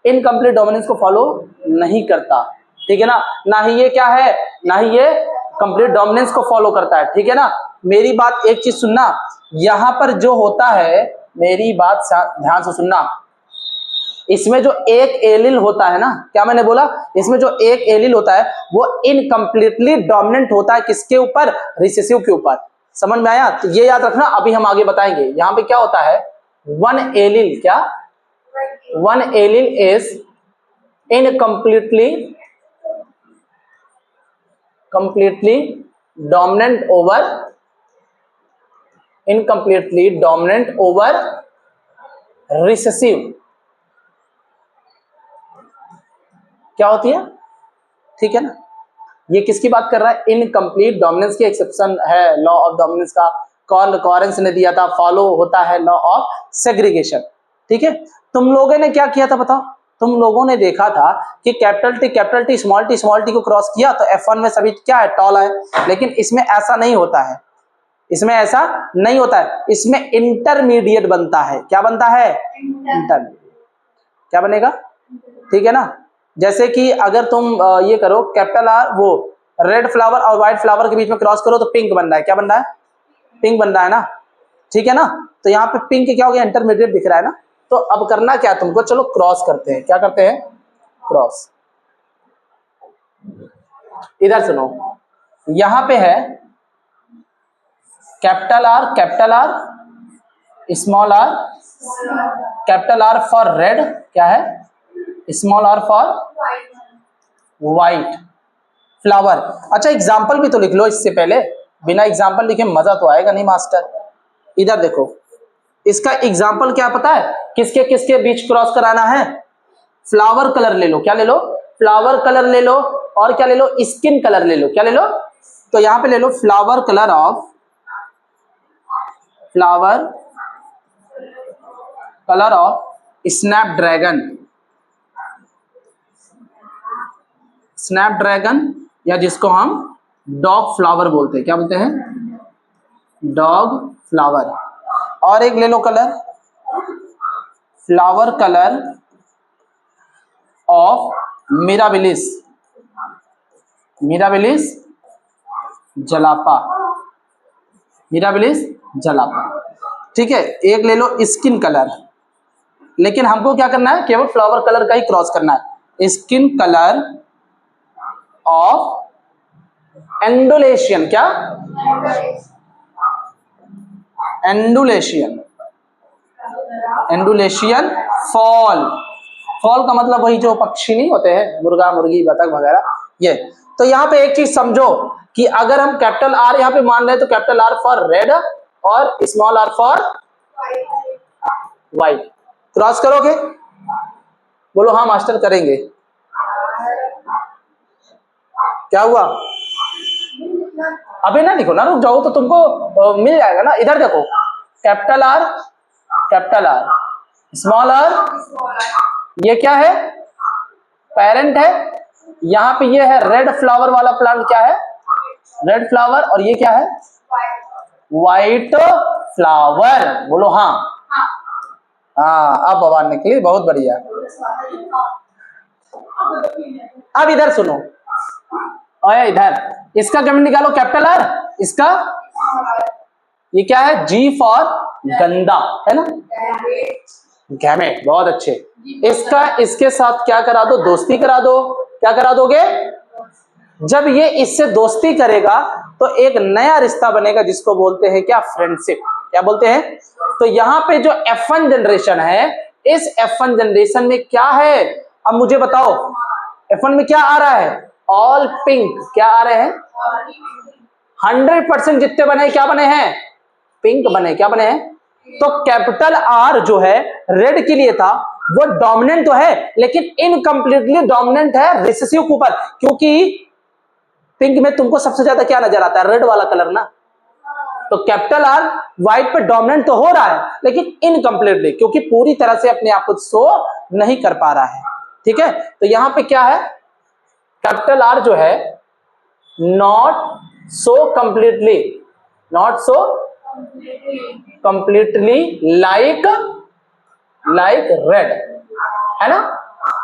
इनकम्प्लीट डोमिनेंस को फॉलो नहीं करता, ठीक है ना? ना ही ये क्या है, ना ही ये कंप्लीट डोमिनेंस को फॉलो करता है, ठीक है ना? मेरी बात एक चीज सुनना, यहां पर जो होता है, मेरी बात ध्यान से सुनना, इसमें जो एक एलिल होता है ना, क्या मैंने बोला? इसमें जो एक एलिल होता है वो इनकम्प्लीटली डोमिनेंट होता है किसके ऊपर? रिसेसिव के ऊपर। समझ में आया? तो ये याद रखना, अभी हम आगे बताएंगे। यहां पे क्या होता है, वन एलिल, क्या? One allele is incompletely dominant over recessive. क्या होती है? ठीक है ना? ये किसकी बात कर रहा है? इनकम्प्लीट डोमिनेंस की एक्सेप्शन है लॉ ऑफ डोमिनेंस का, कार्ल लॉरेंस ने दिया था, फॉलो होता है लॉ ऑफ सेग्रीगेशन। ठीक है, तुम लोगों ने क्या किया था बताओ? तुम लोगों ने देखा था कि कैपिटल टी स्मॉल टी को क्रॉस किया तो F1 में सभी क्या है? टॉल है। लेकिन इसमें ऐसा नहीं होता है, इसमें ऐसा नहीं होता है, इसमें इंटरमीडिएट बनता है। क्या बनता है? इंटरमीडिएट। क्या बनेगा? ठीक है ना? जैसे कि अगर तुम ये करो, कैपिटल आर, वो रेड फ्लावर और व्हाइट फ्लावर के बीच में क्रॉस करो तो पिंक बन रहा है। क्या बन रहा है? पिंक बन रहा है ना? ठीक है ना? तो यहाँ पे पिंक क्या हो गया? इंटरमीडिएट दिख रहा है ना? तो अब करना क्या तुमको? चलो क्रॉस करते हैं। क्या करते हैं? क्रॉस। इधर सुनो, यहां पे है capital R, small R, capital R for red, क्या है? Small R for white flower. अच्छा, एग्जाम्पल भी तो लिख लो इससे पहले, बिना एग्जाम्पल लिखे मजा तो आएगा नहीं मास्टर। इधर देखो, इसका एग्जाम्पल क्या पता है? किसके किसके बीच क्रॉस कराना है? फ्लावर कलर ले लो। क्या ले लो? फ्लावर कलर ले लो। और क्या ले लो? स्किन कलर ले लो। क्या ले लो? तो यहां पे ले लो फ्लावर कलर ऑफ स्नैपड्रैगन, या जिसको हम डॉग फ्लावर बोलते हैं। क्या बोलते हैं? Dog flower. और एक ले लो colour, flower colour of Mirabilis jalapa. ठीक है, एक ले लो स्किन कलर। लेकिन हमको क्या करना है? केवल फ्लावर कलर का ही क्रॉस करना है। Skin colour of Andalusian. क्या? एंडुलेशियन फॉल का मतलब वही जो पक्षी नहीं होते हैं, मुर्गा मुर्गी बतख वगैरह, ये। तो यहाँ पे एक चीज समझो कि अगर हम कैपिटल आर यहाँ पे मान रहे हैं तो कैपिटल आर फॉर रेड और small R for white. Cross करोगे? बोलो हाँ मास्टर करेंगे। क्या हुआ? अभी ना लिखो ना, रुक जाओ तो तुमको मिल जाएगा ना। इधर देखो, कैपिटल आर स्मॉल आर, ये क्या है? पेरेंट है। यहां पे ये है रेड फ्लावर वाला प्लांट, क्या है? Red flower. और ये क्या है? White flower. बोलो हाँ। हाँ, अब आवाज निकली, बहुत बढ़िया। अब इधर सुनो, और इधर इसका गैमेट निकालो कैपिटल आर, इसका ये क्या है, जी फॉर गंदा, है ना, गैमेट, बहुत अच्छे। इसका इसके साथ क्या करा दो, दोस्ती करा दो। क्या करा दोगे, जब ये इससे दोस्ती करेगा तो एक नया रिश्ता बनेगा जिसको बोलते हैं क्या, फ्रेंडशिप। क्या बोलते हैं, तो यहां पे जो F1 जनरेशन है, इस F1 जनरेशन में क्या है, अब मुझे बताओ F1 में क्या आ रहा है, ऑल पिंक। क्या आ रहे हैं, 100% जितने बने क्या बने हैं, पिंक बने। क्या बने हैं, तो कैपिटल आर जो है रेड के लिए था, वो डोमिनेंट तो है लेकिन इनकम्प्लीटली डोमिनेंट है रिसेसिव के ऊपर, क्योंकि पिंक में तुमको सबसे ज्यादा क्या नजर आता है, रेड वाला कलर ना। तो कैपिटल आर व्हाइट पे डोमिनेंट तो हो रहा है लेकिन इनकम्प्लीटली, क्योंकि पूरी तरह से अपने आप को शो नहीं कर पा रहा है। ठीक है, तो यहां पे क्या है, कैपिटल आर जो है not so completely, not so completely like red, है ना,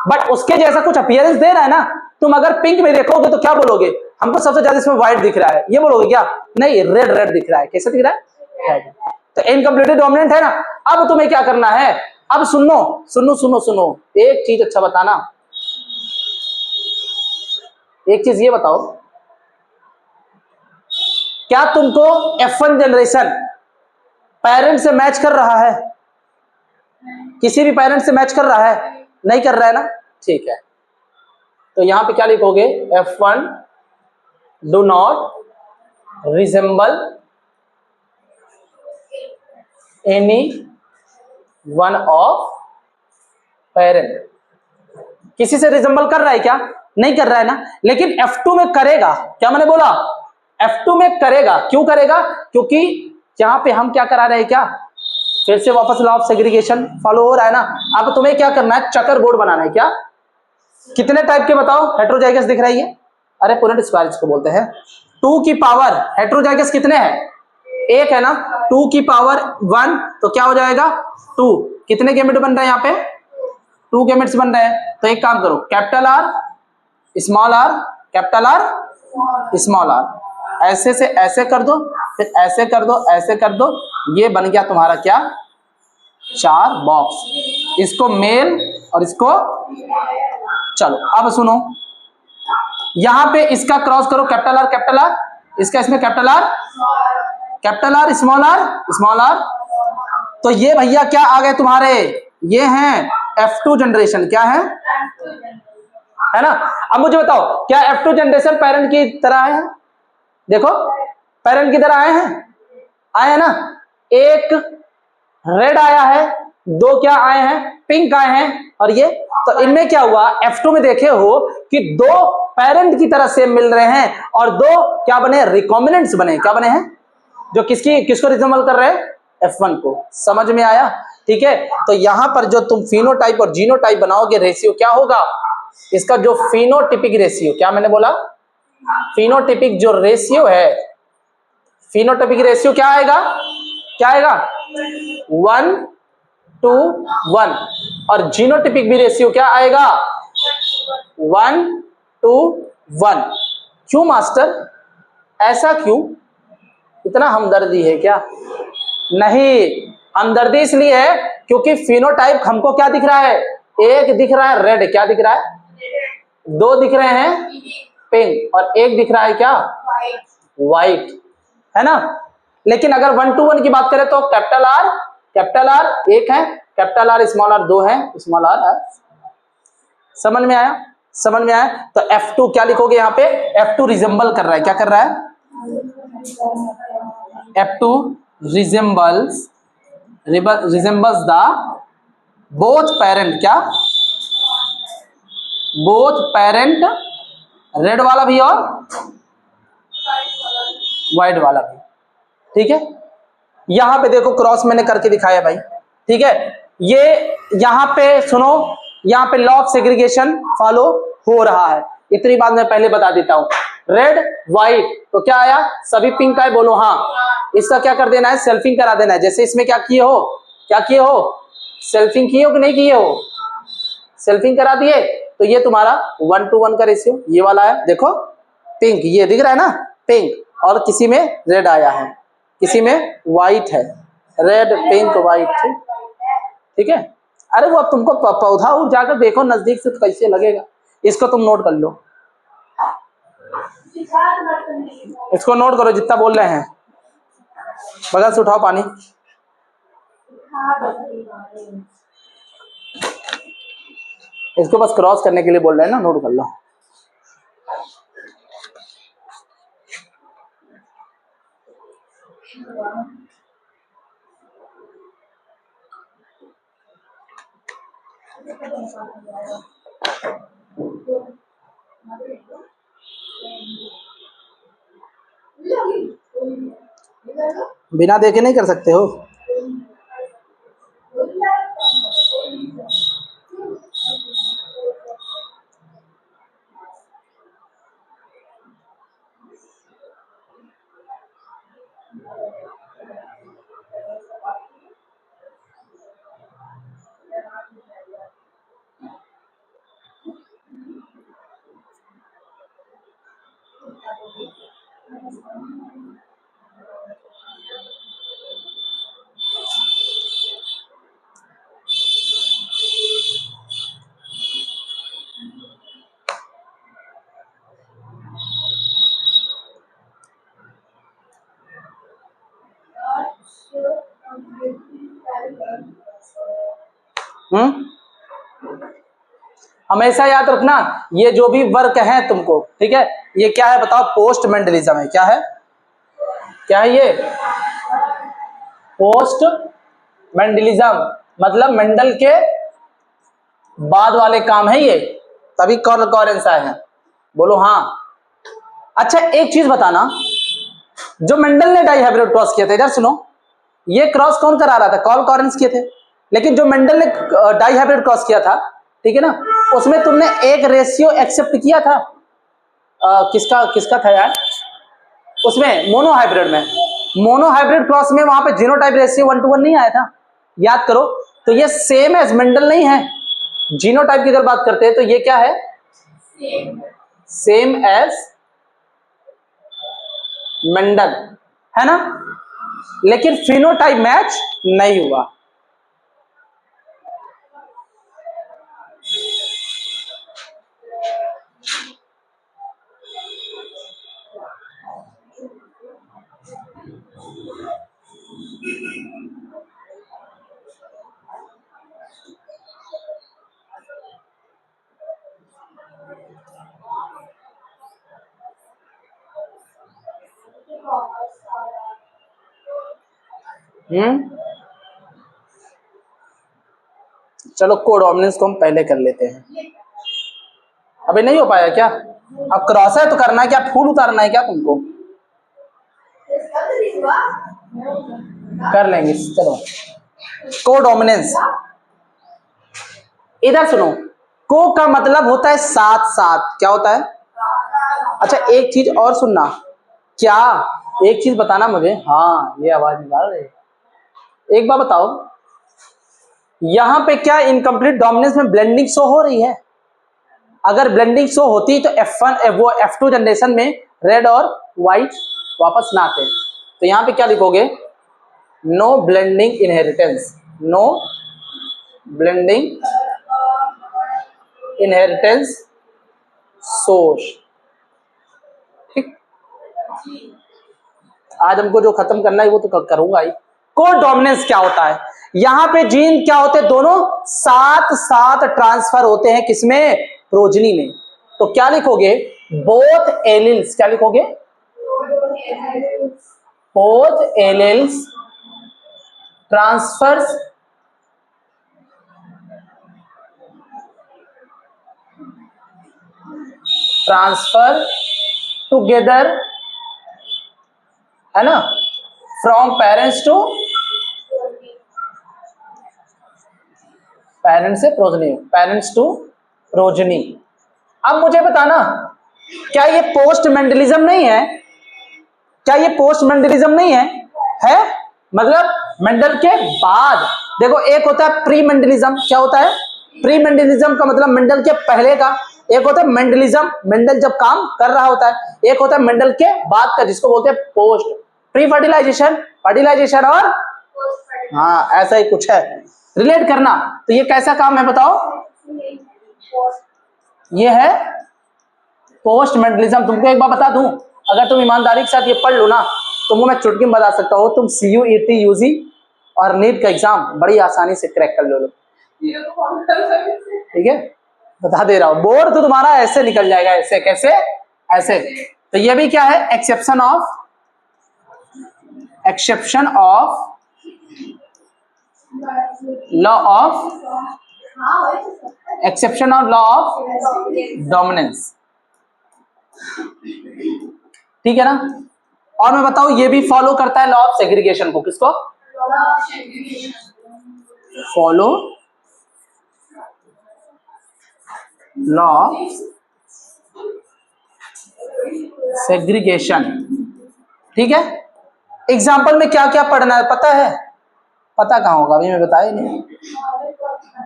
बट उसके जैसा कुछ अपीयरेंस दे रहा है ना। तुम अगर पिंक में देखोगे तो क्या बोलोगे, हमको सबसे ज्यादा इसमें व्हाइट दिख रहा है, ये बोलोगे क्या, नहीं रेड रेड दिख रहा है। कैसे दिख रहा है, रेड। तो इनकम्प्लीटली डोमिनेंट है ना। अब तुम्हें क्या करना है, अब सुनो सुनो सुनो सुनो, एक चीज अच्छा बताना, एक चीज ये बताओ, क्या तुमको F1 जनरेशन पेरेंट से मैच कर रहा है, किसी भी पेरेंट से मैच कर रहा है, नहीं कर रहा है ना। ठीक है, तो यहां पे क्या लिखोगे, F1 do not resemble any one of parent. किसी से रिजेंबल कर रहा है क्या, नहीं कर रहा है ना, लेकिन F2 में करेगा। क्या मैंने बोला, F2 में करेगा। क्यों करेगा, क्योंकि यहां पे हम क्या करा रहे हैं, क्या फिर से वापस लॉ ऑफ सेग्रीगेशन फॉलो हो रहा है ना। अब तुम्हें क्या करना है, चकर बोर्ड बनाना है। क्या, कितने टाइप के बताओ, हेटेरोजाइगस दिख रही है, अरे पुनेट स्क्वायर इसको बोलते हैं। 2 की पावर हेटेरोजाइगस कितने हैं, एक है ना, 2 की पावर 1 तो क्या हो जाएगा 2। कितने गैमेट बन रहे हैं यहाँ पे, 2 गैमेट्स बन रहे हैं। तो एक काम करो, capital R small R, capital R small R, ऐसे से ऐसे कर दो, फिर ऐसे कर दो, ऐसे कर दो, ये बन गया तुम्हारा क्या, 4 बॉक्स। इसको मेल और इसको, चलो अब सुनो, यहां पे इसका क्रॉस करो, कैपिटल आर, इसका इसमें कैपिटल आर स्मॉल आर। तो ये भैया क्या आ गए तुम्हारे, ये हैं F2 जनरेशन। क्या है ना। अब मुझे बताओ, क्या F2 जनरेशन पेरेंट की तरह आए हैं, देखो पेरेंट की तरह आए हैं ना। एक रेड आया है, 2 क्या आए हैं, पिंक आए हैं, और ये, तो इनमें क्या हुआ, F2 में देखे हो कि 2 पेरेंट की तरह से मिल रहे हैं और 2 क्या बने, रिकॉम्बिनेंट्स बने। क्या बने हैं, जो किसको रिजेंबल कर रहे हैं, F1 को। समझ में आया, ठीक है। तो यहां पर जो तुम फिनोटाइप और जीनोटाइप बनाओगे, रेशियो क्या होगा, इसका जो फिनोटिपिक रेशियो, क्या मैंने बोला, फिनोटिपिक जो रेशियो है, फिनोटिपिक रेशियो क्या आएगा, 1:1, और जीनोटिपिक भी रेशियो क्या आएगा, 1:1। क्यों मास्टर, ऐसा क्यों, इतना हमदर्दी है क्या, नहीं, हमदर्दी इसलिए है क्योंकि फिनोटाइप हमको क्या दिख रहा है, एक दिख रहा है रेड, क्या दिख रहा है, 2 दिख रहे हैं पिंक, और एक दिख रहा है क्या, व्हाइट, है ना। लेकिन अगर 1:1 की बात करें तो कैपिटल आर एक है, कैपिटल आर स्मॉल आर 2 है, स्मॉल आर है। समझ में आया, तो F2 क्या लिखोगे यहाँ पे, F2 रिजेंबल कर रहा है, क्या कर रहा है, F2 resembles the both parent, क्या, बोथ पेरेंट, रेड वाला भी और व्हाइट वाला भी। ठीक है, यहां पे देखो क्रॉस मैंने करके दिखाया भाई, ठीक है। ये यहां पे सुनो, यहां पे लॉ ऑफ सेग्रीगेशन फॉलो हो रहा है, इतनी बात मैं पहले बता देता हूं। रेड व्हाइट तो क्या आया, सभी पिंक आए, बोलो हाँ। इसका क्या कर देना है, सेल्फिंग करा देना है। जैसे इसमें क्या किए हो, सेल्फिंग किए हो कि नहीं किए हो, सेल्फिंग करा दिए, तो ये तुम्हारा 1:1 का रेशियो ये वाला है। देखो पिंक, ये दिख रहा है ना पिंक, और किसी में रेड आया है, किसी में व्हाइट है, रेड पिंक व्हाइट, ठीक है। अरे वो अब तुमको पौधा उड़ जाकर देखो नजदीक से तो कैसे लगेगा, इसको तुम नोट कर लो, इसको नोट करो जितना बोल रहे हैं। बगल से उठाओ पानी, इसको बस क्रॉस करने के लिए बोल रहे हैं ना, नोट कर लो। बिना देखे नहीं कर सकते हो। हमेशा याद रखना, ये जो भी वर्क है तुमको, ठीक है, ये क्या है बताओ, पोस्ट मेंडलिज्म है। क्या है, क्या है ये, पोस्ट मेंडलिज्म, मतलब मेंडल के बाद वाले काम है ये, तभी कॉरेंस आए हैं। बोलो हाँ। अच्छा एक चीज बताना, जो मेंडल ने डाई हाइब्रिड क्रॉस किए थे, इधर सुनो, ये क्रॉस कौन करा रहा था, कॉरेंस किए थे, लेकिन जो मेंडल ने डाई हाइब्रिड क्रॉस किया था, ठीक है ना, उसमें तुमने एक रेशियो एक्सेप्ट किया था, किसका था यार, उसमें मोनो हाइब्रिड में, मोनो हाइब्रिड क्रॉस में वहां पे जीनोटाइप रेशियो 1:1 नहीं आया था, याद करो। तो ये सेम एज मेंडल नहीं है, जीनोटाइप की अगर बात करते हैं तो ये क्या है, सेम एज मेंडल है ना, लेकिन फिनोटाइप मैच नहीं हुआ। चलो कोडोमिनेंस को हम पहले कर लेते हैं। अबे नहीं हो पाया क्या, अब क्रॉस है तो करना है क्या, फूल उतारना है क्या तुमको, कर लेंगे। चलो कोडोमिनेंस, इधर सुनो, को का मतलब होता है साथ साथ, क्या होता है। अच्छा एक चीज और सुनना, क्या एक चीज बताना मुझे, हाँ ये आवाज निकाल रहे, एक बार बताओ, यहां पे क्या इनकम्प्लीट डोमिनेंस में ब्लेंडिंग शो हो रही है, अगर ब्लेंडिंग शो होती तो F1 वो F2 जनरेशन में रेड और व्हाइट वापस ना आते, तो यहां पे क्या लिखोगे, no blending inheritance, no blending inheritance source, ठीक। आज हमको जो खत्म करना है वो तो करूंगा ही। कोडोमिनेंस क्या होता है, यहां पे जीन क्या होते हैं, दोनों साथ साथ ट्रांसफर होते हैं, किसमें, प्रोजनी में। तो क्या लिखोगे, बोथ एलिल्स, क्या लिखोगे, both alleles transfers transfer together, है ना, फ्रॉम पेरेंट्स टू, पेरेंट्स से प्रोजनी, पेरेंट्स टू प्रोजनी। अब मुझे बताना, क्या ये पोस्ट मेंडलिज्म नहीं है, क्या ये पोस्ट मेंडलिज्म नहीं है मतलब मेंडल के बाद। देखो एक होता है प्री मेंडलिज्म, क्या होता है, प्री मेंडलिज्म का मतलब मेंडल के पहले का, एक होता है मेंडलिज्म, मेंडल जब काम कर रहा होता है, एक होता है मेंडल के बाद का जिसको बोलते हैं पोस्ट। प्री फर्टिलाइजेशन, फर्टिलाइजेशन और हाँ ऐसा ही कुछ है, रिलेट करना। तो ये कैसा काम है बताओ? ये है पोस्ट मेंडलिज्म। तुमको एक बार बता दूं, अगर तुम ईमानदारी के साथ ये पढ़ लो ना, तुमको मैं चुटकी में बता सकता हूँ, तुम CUET UG और नीट का एग्जाम बड़ी आसानी से क्रैक कर लो। ठीक है, बता दे रहा हूं, बोर्ड तो तुम्हारा ऐसे निकल जाएगा, ऐसे कैसे, ऐसे। तो ये भी क्या है? Exception of law of dominance. ठीक है ना? और मैं बताऊं ये भी फॉलो करता है लॉ ऑफ सेग्रीगेशन को। किसको? Follow law segregation. ठीक है, एग्जाम्पल में क्या क्या पढ़ना है पता है? पता कहां होगा, अभी मैं बताया नहीं।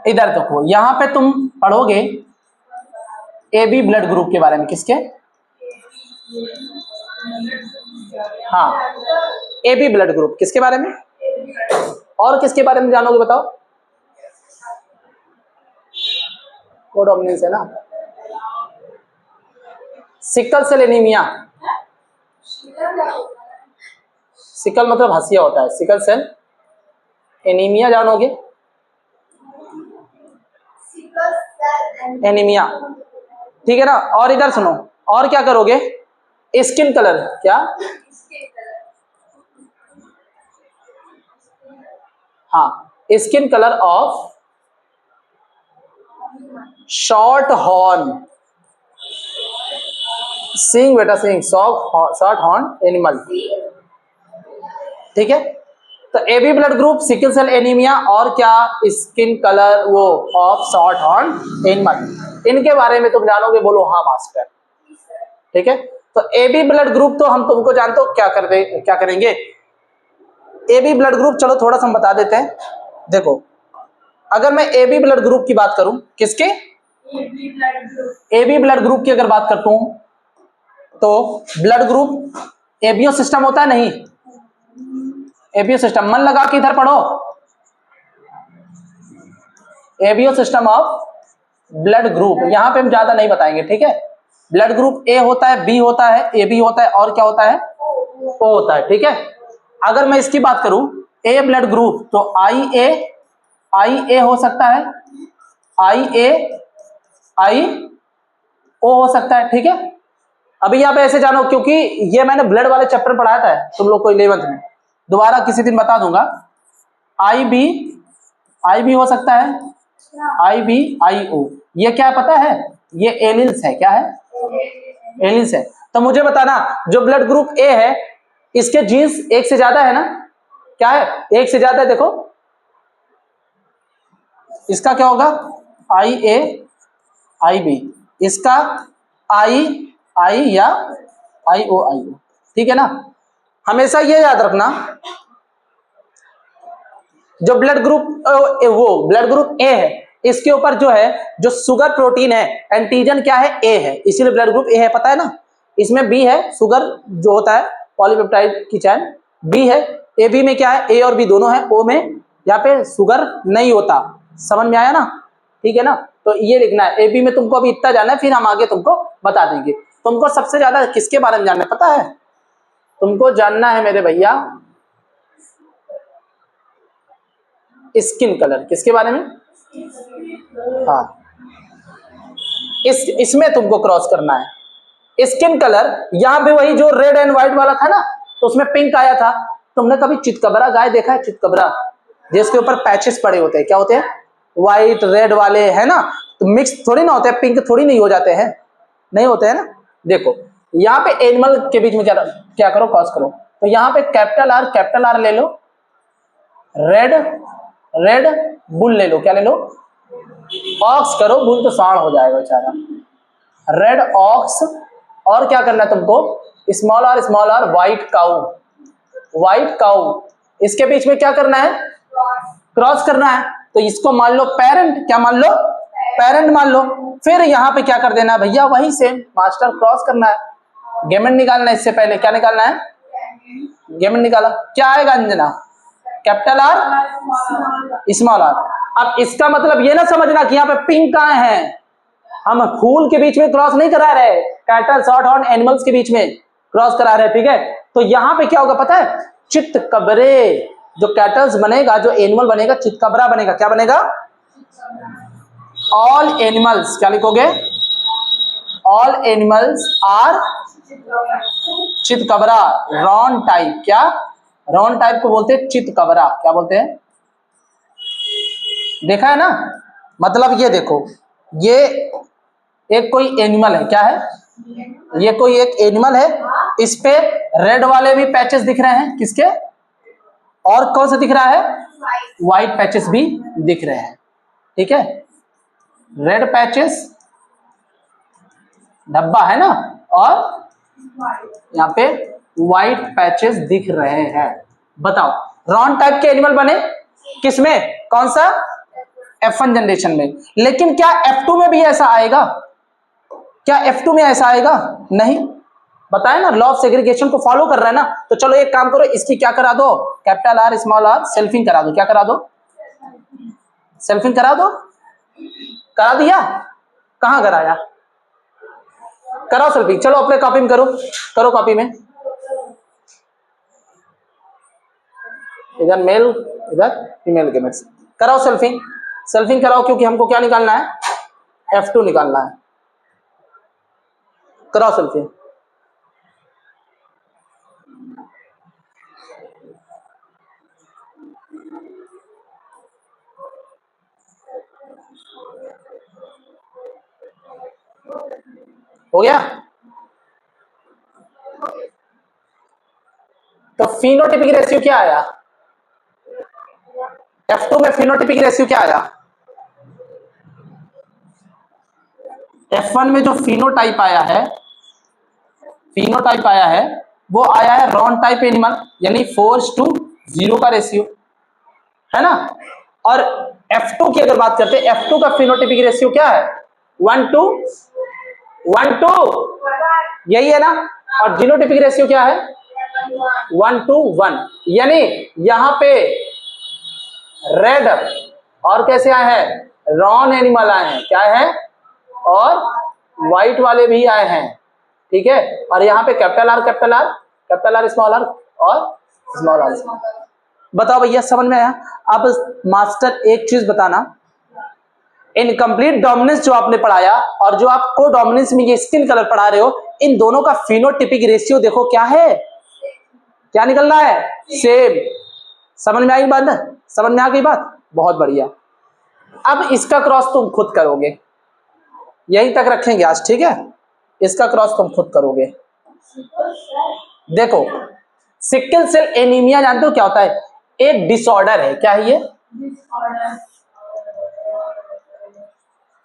इधर देखो, यहां पे तुम पढ़ोगे AB ब्लड ग्रुप के बारे में। किसके? हाँ, AB ब्लड ग्रुप किसके बारे में? और किसके बारे में जानोगे बताओ? कोडोमिनेंस है ना। सिकल सेल एनीमिया, सिकल मतलब हंसिया होता है, सिकल सेल एनीमिया जानोगे? एनीमिया, ठीक है ना। और इधर सुनो, और क्या करोगे? स्किन कलर, क्या? हाँ, skin colour of short horn सिंग, बेटा सिंग, शॉर्ट हॉर्न एनिमल। ठीक है, तो AB blood group, sickle cell anaemia और क्या? स्किन कलर वो ऑफ शॉर्ट हॉर्न एनिमल। इनके बारे में तुम जानोगे? बोलो हाँ मास्टर। ठीक है, तो AB ब्लड ग्रुप तो हम तुमको जानते हो क्या करेंगे? AB ब्लड ग्रुप चलो थोड़ा सा हम बता देते हैं। देखो, अगर मैं AB ब्लड ग्रुप की बात करूं, किसके? AB ब्लड ग्रुप की अगर बात करता हूं तो ब्लड ग्रुप एबियो सिस्टम होता है, नहीं? एबियो सिस्टम, मन लगा के इधर पढ़ो। एबियो सिस्टम ऑफ ब्लड ग्रुप, यहां पे हम ज्यादा नहीं बताएंगे। ठीक है, ब्लड ग्रुप A होता है, B होता है, AB होता है और क्या होता है? O होता है। ठीक है, अगर मैं इसकी बात करूं A ब्लड ग्रुप तो IA हो सकता है, IO हो सकता है। ठीक है, अभी यहाँ पे ऐसे जानो, क्योंकि ये मैंने ब्लड वाले चैप्टर पढ़ाया था तुम लोग को 11th में, दोबारा किसी दिन बता दूंगा। IB हो सकता है, IO, ये क्या पता है? ये एलिल्स है। क्या है? एलिल्स है। तो मुझे बताना, जो ब्लड ग्रुप A है इसके जीन्स एक से ज्यादा है ना? क्या है? एक से ज्यादा है। देखो इसका क्या होगा? IA IB, इसका I या IO। ठीक है ना, हमेशा ये याद रखना, जो ब्लड ग्रुप वो ब्लड ग्रुप A है इसके ऊपर जो है जो शुगर प्रोटीन है, एंटीजन क्या है? A है, इसीलिए ब्लड ग्रुप A है, पता है ना। इसमें B है, शुगर जो होता है पॉलीपेप्टाइड की चैन, B है। AB में क्या है? A और B दोनों है। O में यहाँ पे शुगर नहीं होता। समझ में आया ना? ठीक है ना, तो ये लिखना है। AB में तुमको अभी इतना जानना है, फिर हम आगे तुमको बता देंगे। तुमको सबसे ज्यादा किसके बारे में जानना है पता है? तुमको जानना है मेरे भैया स्किन कलर। किसके बारे में? हाँ, इसमें तुमको क्रॉस करना है स्किन कलर। यहां पे वही जो रेड एंड व्हाइट वाला था ना, तो उसमें पिंक आया था। तुमने कभी चितकबरा गाय देखा है? चितकबरा जिसके ऊपर पैचेस पड़े होते हैं, क्या होते हैं? व्हाइट रेड वाले, है ना? तो मिक्स थोड़ी ना होते हैं, पिंक थोड़ी नहीं हो जाते हैं, नहीं होते हैं ना। देखो यहाँ पे एनिमल के बीच में क्या करो? क्रॉस करो। तो यहाँ पे कैपिटल R ले लो, रेड बुल ले लो। क्या ले लो? ऑक्स करो, बुल तो सांड हो जाएगा बेचारा। रेड ऑक्स, और क्या करना है तुमको? स्मॉल आर व्हाइट काउ, इसके बीच में क्या करना है? क्रॉस करना है। तो इसको मान लो पेरेंट, क्या मान लो? पेरेंट मान लो। फिर यहाँ पे क्या कर देना है भैया, वही सेम मास्टर क्रॉस करना है, गेमेंट निकालना है। इससे पहले क्या निकालना है, गेमेंट निकाला, क्या आएगा Anjana, capital R small R. अब इसका मतलब ये ना समझना कि यहाँ पे पिंक कहाँ है, हम फूल के बीच में क्रॉस नहीं करा रहे, कैटल शॉर्ट हॉर्न एनिमल्स के बीच में क्रॉस करा रहे, ठीक है। तो यहां पे क्या होगा पता है, चितकबरे, जो कैटल्स बनेगा, जो एनिमल बनेगा चितकबरा बनेगा। क्या बनेगा, ऑल एनिमल्स, क्या लिखोगे, ऑल एनिमल्स आर चितकबरा, रॉन टाइप। क्या, रॉन टाइप को बोलते हैं चितकबरा। क्या बोलते हैं, देखा है ना। मतलब ये देखो, ये एक कोई एनिमल है, क्या है, ये कोई एक एनिमल है। इस पे रेड वाले भी पैचेस दिख रहे हैं, किसके, और कौन सा दिख रहा है, व्हाइट पैचेस भी दिख रहे हैं, ठीक है। रेड पैचेस डब्बा है ना, और यहाँ पे व्हाइट पैचेस दिख रहे हैं। बताओ, रॉन टाइप के एनिमल बने किसमें, कौन सा, F1 जनरेशन में। लेकिन क्या F2 में भी ऐसा आएगा, क्या F2 में ऐसा आएगा, नहीं। बताए ना, लॉ ऑफ सेग्रीगेशन को फॉलो कर रहा है ना। तो चलो एक काम करो, इसकी क्या करा दो, capital R small R selfing करा दो। क्या करा दो, सेल्फिंग करा दो, करा दिया, कहां कराया, कराओ सेल्फिंग। चलो अपने कॉपी में करो, करो कॉपी में, इधर मेल इधर फीमेल के मेट्स, कराओ सेल्फिंग, सेल्फिंग कराओ, क्योंकि हमको क्या निकालना है, F2 निकालना है। कराओ सेल्फिंग। हो गया। तो फिनोटिपिक रेशियो क्या आया, F2 में फिनोटिपिक रेशियो क्या आया, F1 में जो फिनोटाइप आया है, फिनोटाइप आया है वो आया है रॉन टाइप एनिमल, यानी 4:0 का रेशियो है ना। और F2 की अगर बात करते हैं, F2 का फिनोटिपिक रेशियो क्या है, 1:1:1, यही है ना। और जीनोटिपिक रेशियो क्या है, 1:1, यानी यहां पे रेड और कैसे आए हैं, रॉन एनिमल आए हैं, क्या है, और व्हाइट वाले भी आए हैं, ठीक है। और यहाँ पे capital R capital R, capital R small R और स्मॉल आर। बताओ भैया, समझ में आया। अब मास्टर एक चीज बताना, इनकम्प्लीट डोमिनेंस जो आपने पढ़ाया और जो आप को डोमिनेंस में ये स्किन कलर पढ़ा रहे हो, इन दोनों का फिनोटिपिक रेशियो देखो क्या है, क्या निकलना है, सेम। समझ में आई बात, समझ में आ गई बात, बहुत बढ़िया। अब इसका क्रॉस तुम खुद करोगे, यहीं तक रखेंगे आज, ठीक है। इसका क्रॉस तुम खुद करोगे। देखो, सिकल सेल एनीमिया जानते हो क्या होता है, एक डिसऑर्डर है, क्या है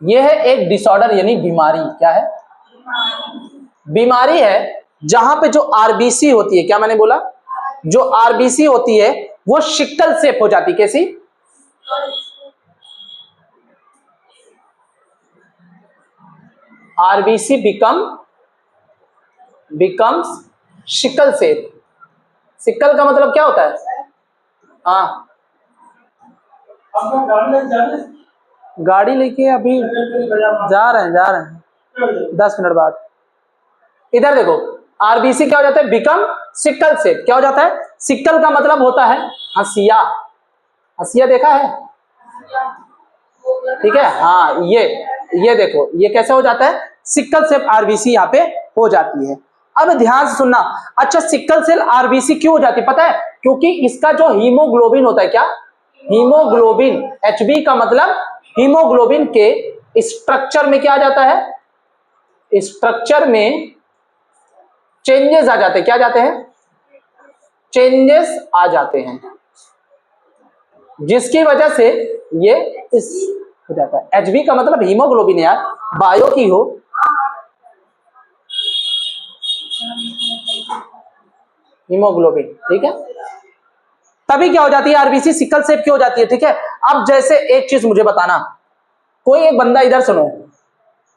ये है एक डिसऑर्डर यानी बीमारी। क्या है, बीमारी है जहां पे जो आरबीसी होती है, क्या मैंने बोला, जो आरबीसी होती है वो शिकल शेप हो जाती, कैसी, आरबीसी बिकम्स शिकल शेप। शिकल का मतलब क्या होता है, हाँ, गाड़ी लेके अभी जा रहे हैं 10 मिनट बाद। इधर देखो, आरबीसी क्या हो जाता है, बिकम सिकल शेप। क्या हो जाता है, सिकल का मतलब होता है हंसिया, हंसिया देखा है, ठीक है। हाँ, ये देखो, ये कैसे हो जाता है, सिकल शेप आरबीसी यहाँ पे हो जाती है। अब ध्यान से सुनना, अच्छा सिकल सेल आरबीसी क्यों हो जाती है पता है, क्योंकि इसका जो हीमोग्लोबिन होता है, क्या, हीमोग्लोबिन, एचबी का मतलब हीमोग्लोबिन के स्ट्रक्चर में क्या आ जाता है, स्ट्रक्चर में चेंजेस आ जाते हैं। क्या जाते हैं, चेंजेस आ जाते हैं, जिसकी वजह से ये इस हो जाता है। एचबी का मतलब हीमोग्लोबिन, यार बायो की हो, हीमोग्लोबिन, ठीक है। तभी क्या हो जाती है, आरबीसी सिकल शेप क्यों हो जाती है, ठीक है। अब जैसे एक चीज मुझे बताना, कोई एक बंदा इधर सुनो,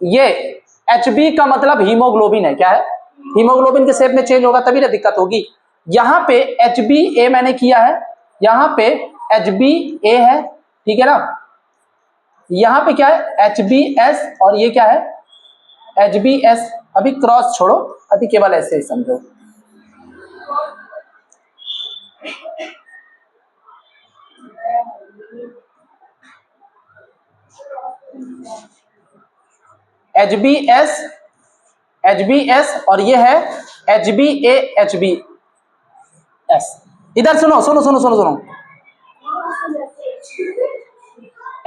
ये HB का मतलब हीमोग्लोबिन है, क्या है, हीमोग्लोबिन के शेप में चेंज होगा तभी ना दिक्कत होगी। यहाँ पे HbA मैंने किया है, यहाँ पे HbA है, ठीक है ना, यहाँ पे क्या है HbS और ये क्या है HbS। अभी क्रॉस छोड़ो, अभी केवल ऐसे ही समझो। HbS और ये है HbA HbS। इधर सुनो सुनो सुनो सुनो सुनो,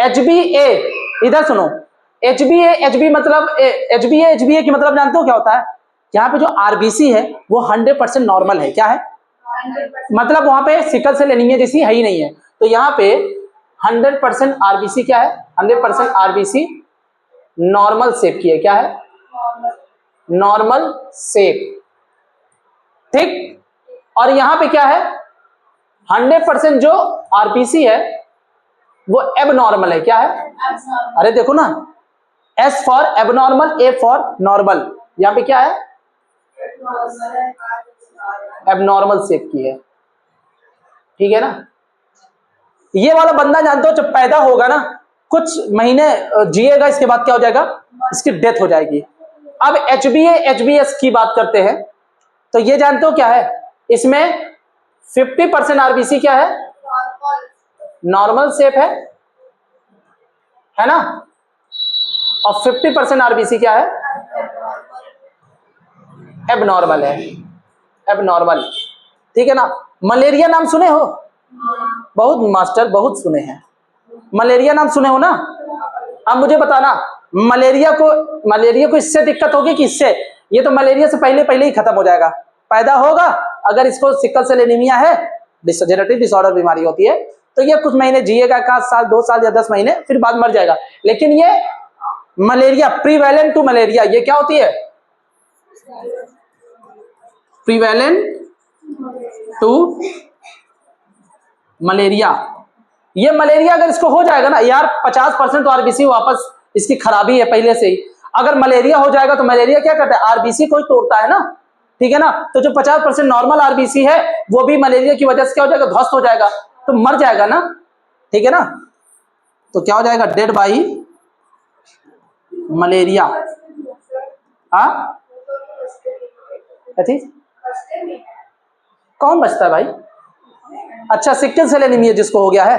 HbA इधर सुनो, HbA HB मतलब HbA HbA की मतलब जानते हो क्या होता है? यहाँ पे जो RBC है वो 100% नॉर्मल है, क्या है, मतलब वहां पे सिकल सेल एनीमिया जैसी है ही नहीं है। तो यहाँ पे 100% RBC क्या है, 100% RBC नॉर्मल शेप की है, क्या है, नॉर्मल शेप, ठीक। और यहाँ पे क्या है 100% जो RBC है वो एबनॉर्मल है, क्या है, अरे देखो ना, S for abnormal, A for normal, यहाँ पे क्या है एबनॉर्मल शेप की है, ठीक है ना। ये वाला बंदा जानते हो जब पैदा होगा ना कुछ महीने जिएगा, इसके बाद क्या हो जाएगा, इसकी डेथ हो जाएगी। अब HbA HbS की बात करते हैं, तो ये जानते हो क्या है, इसमें 50% RBC क्या है, नॉर्मल शेप है ना, और 50% RBC क्या है, एबनॉर्मल है, एबनॉर्मल, ठीक है ना। मलेरिया नाम सुने हो, बहुत मास्टर बहुत सुने हैं, मलेरिया नाम सुने हो ना। अब मुझे बताना मलेरिया को इससे दिक्कत होगी कि इससे, ये तो मलेरिया से पहले ही खत्म हो जाएगा, पैदा होगा अगर इसको सिकल सेल एनीमिया है, डिजेनरेटिव डिसऑर्डर बीमारी होती है, तो ये कुछ महीने जिएगा, 1 साल 2 साल या 10 महीने, फिर बाद मर जाएगा। लेकिन ये मलेरिया प्रीवेलेंट टू मलेरिया, ये क्या होती है, प्रीवेलेंट टू मलेरिया। ये मलेरिया अगर इसको हो जाएगा ना यार, 50% तो RBC वापस इसकी खराबी है पहले से ही। अगर मलेरिया हो जाएगा तो मलेरिया क्या करता है, RBC को ही तोड़ता है ना, ठीक है ना। तो जो 50% नॉर्मल RBC है वो भी मलेरिया की वजह से क्या हो जाएगा, ध्वस्त हो जाएगा, तो मर जाएगा ना, ठीक है ना। तो क्या हो जाएगा, डेड बाई मलेरिया। हाँ कौन बचता है भाई, अच्छा सिकल सेल एनीमिया जिसको हो गया है,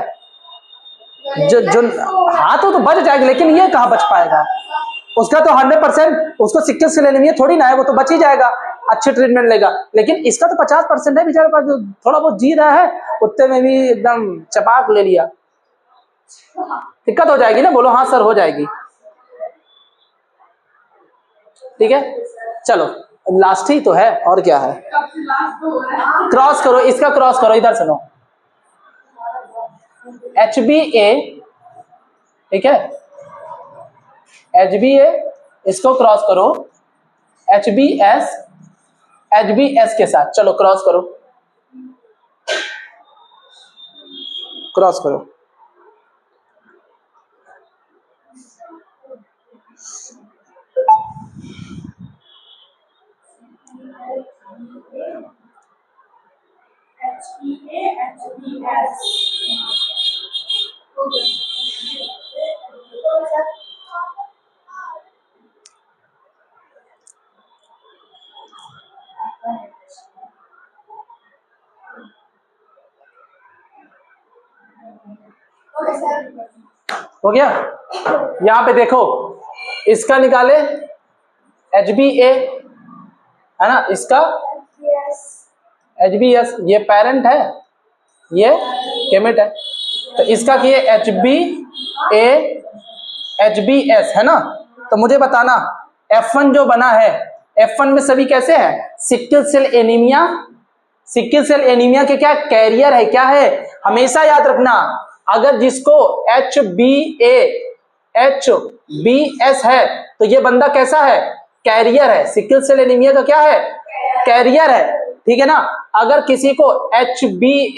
जो हाथों तो बच जाएगा, लेकिन ये कहां बच पाएगा, उसका तो 100%, उसको सिकल सेल एनीमिया थोड़ी ना है, वो तो बच ही जाएगा, अच्छे ट्रीटमेंट लेगा। लेकिन इसका तो 50% है बेचारे पास, जो थोड़ा बहुत जी रहा है उतने में भी एकदम चपाक ले लिया, दिक्कत हो जाएगी ना, बोलो हाँ सर हो जाएगी, ठीक है। चलो लास्ट ही तो है, और क्या है, क्रॉस करो, इसका क्रॉस करो, इधर सुनो, HbA, ठीक है, HbA इसको क्रॉस करो HbS के साथ, चलो क्रॉस करो, क्रॉस करो, हो गया। यहां पे देखो इसका निकाले HbA है ना, इसका HbS, ये पेरेंट है ये गेमेट है, तो इसका किए HbA HbS है ना। तो मुझे बताना F1 जो बना है, F1 में सभी कैसे हैं, sickle cell anaemia, sickle cell anaemia के क्या कैरियर है, क्या है, हमेशा याद रखना, अगर जिसको HbS है तो ये बंदा कैसा है, कैरियर है, सिकल सेल एनीमिया का क्या है, कैरियर है, ठीक है ना। अगर किसी को HbS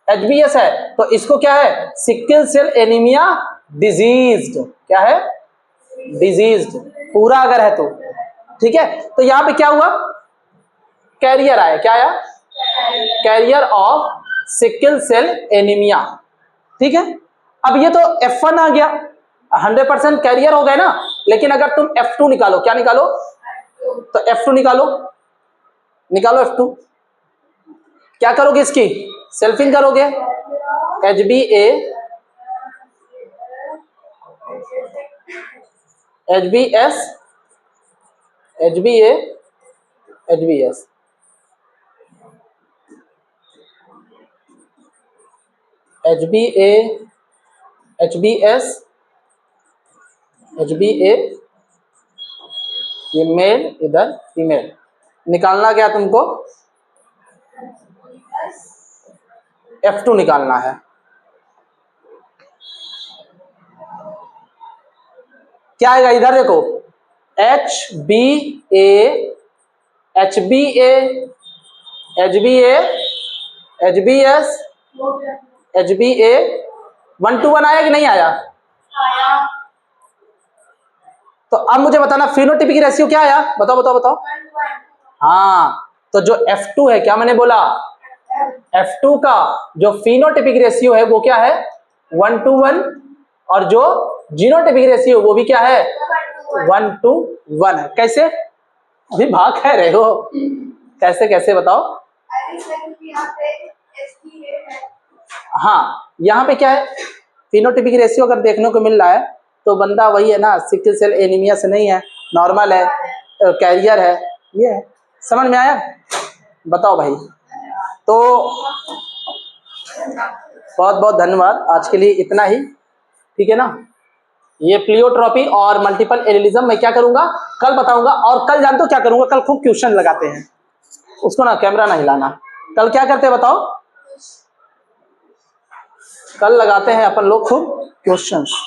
HbS है, तो इसको क्या है, सिकल सेल एनीमिया डिजीज्ड, क्या है, डिजीज्ड, पूरा अगर है तो, ठीक है। तो यहां पे क्या हुआ, कैरियर आया, क्या आया, carrier of sickle cell anaemia, ठीक है। अब ये तो F1 आ गया, 100% कैरियर हो गए ना, लेकिन अगर तुम F2 निकालो, क्या निकालो, तो F2 निकालो, निकालो F2, क्या करोगे, इसकी सेल्फिंग करोगे, HbA HbS HbA HbS, HbA HbS HbA, ये मेल इधर फीमेल, निकालना क्या तुमको, F2 निकालना है। क्या आएगा इधर देखो, HbA HbA HbA HbS HbA, 1 to 1 आया कि नहीं आया, तो अब मुझे बताना फिनोटिपिक रेशियो क्या आया, बताओ बताओ बताओ। हाँ, तो जो F2 है, क्या मैंने बोला, F2 का जो फिनोटिपिक रेशियो है वो क्या है, 1 to 1, और जो जीनोटिपिक रेशियो वो भी क्या है, 1 to 1 है। कैसे, अभी भाग कह रहे हो, कैसे कैसे बताओ। हाँ, यहाँ पे क्या है, फिनोटिपिक रेशियो अगर देखने को मिल रहा है तो बंदा वही है ना, सिकल सेल एनीमिया से नहीं है, नॉर्मल है, कैरियर है, ये है, समझ में आया, बताओ भाई। तो बहुत बहुत धन्यवाद, आज के लिए इतना ही, ठीक है ना। ये प्लियोट्रॉपी और मल्टीपल एलिलिज्म मैं क्या करूंगा, कल बताऊंगा, और कल जानते हो क्या करूंगा, कल खूब क्वेश्चन लगाते हैं, उसको ना कैमरा ना हिलाना, कल क्या करते हैं बताओ, कल लगाते हैं अपन लोग खूब क्वेश्चंस।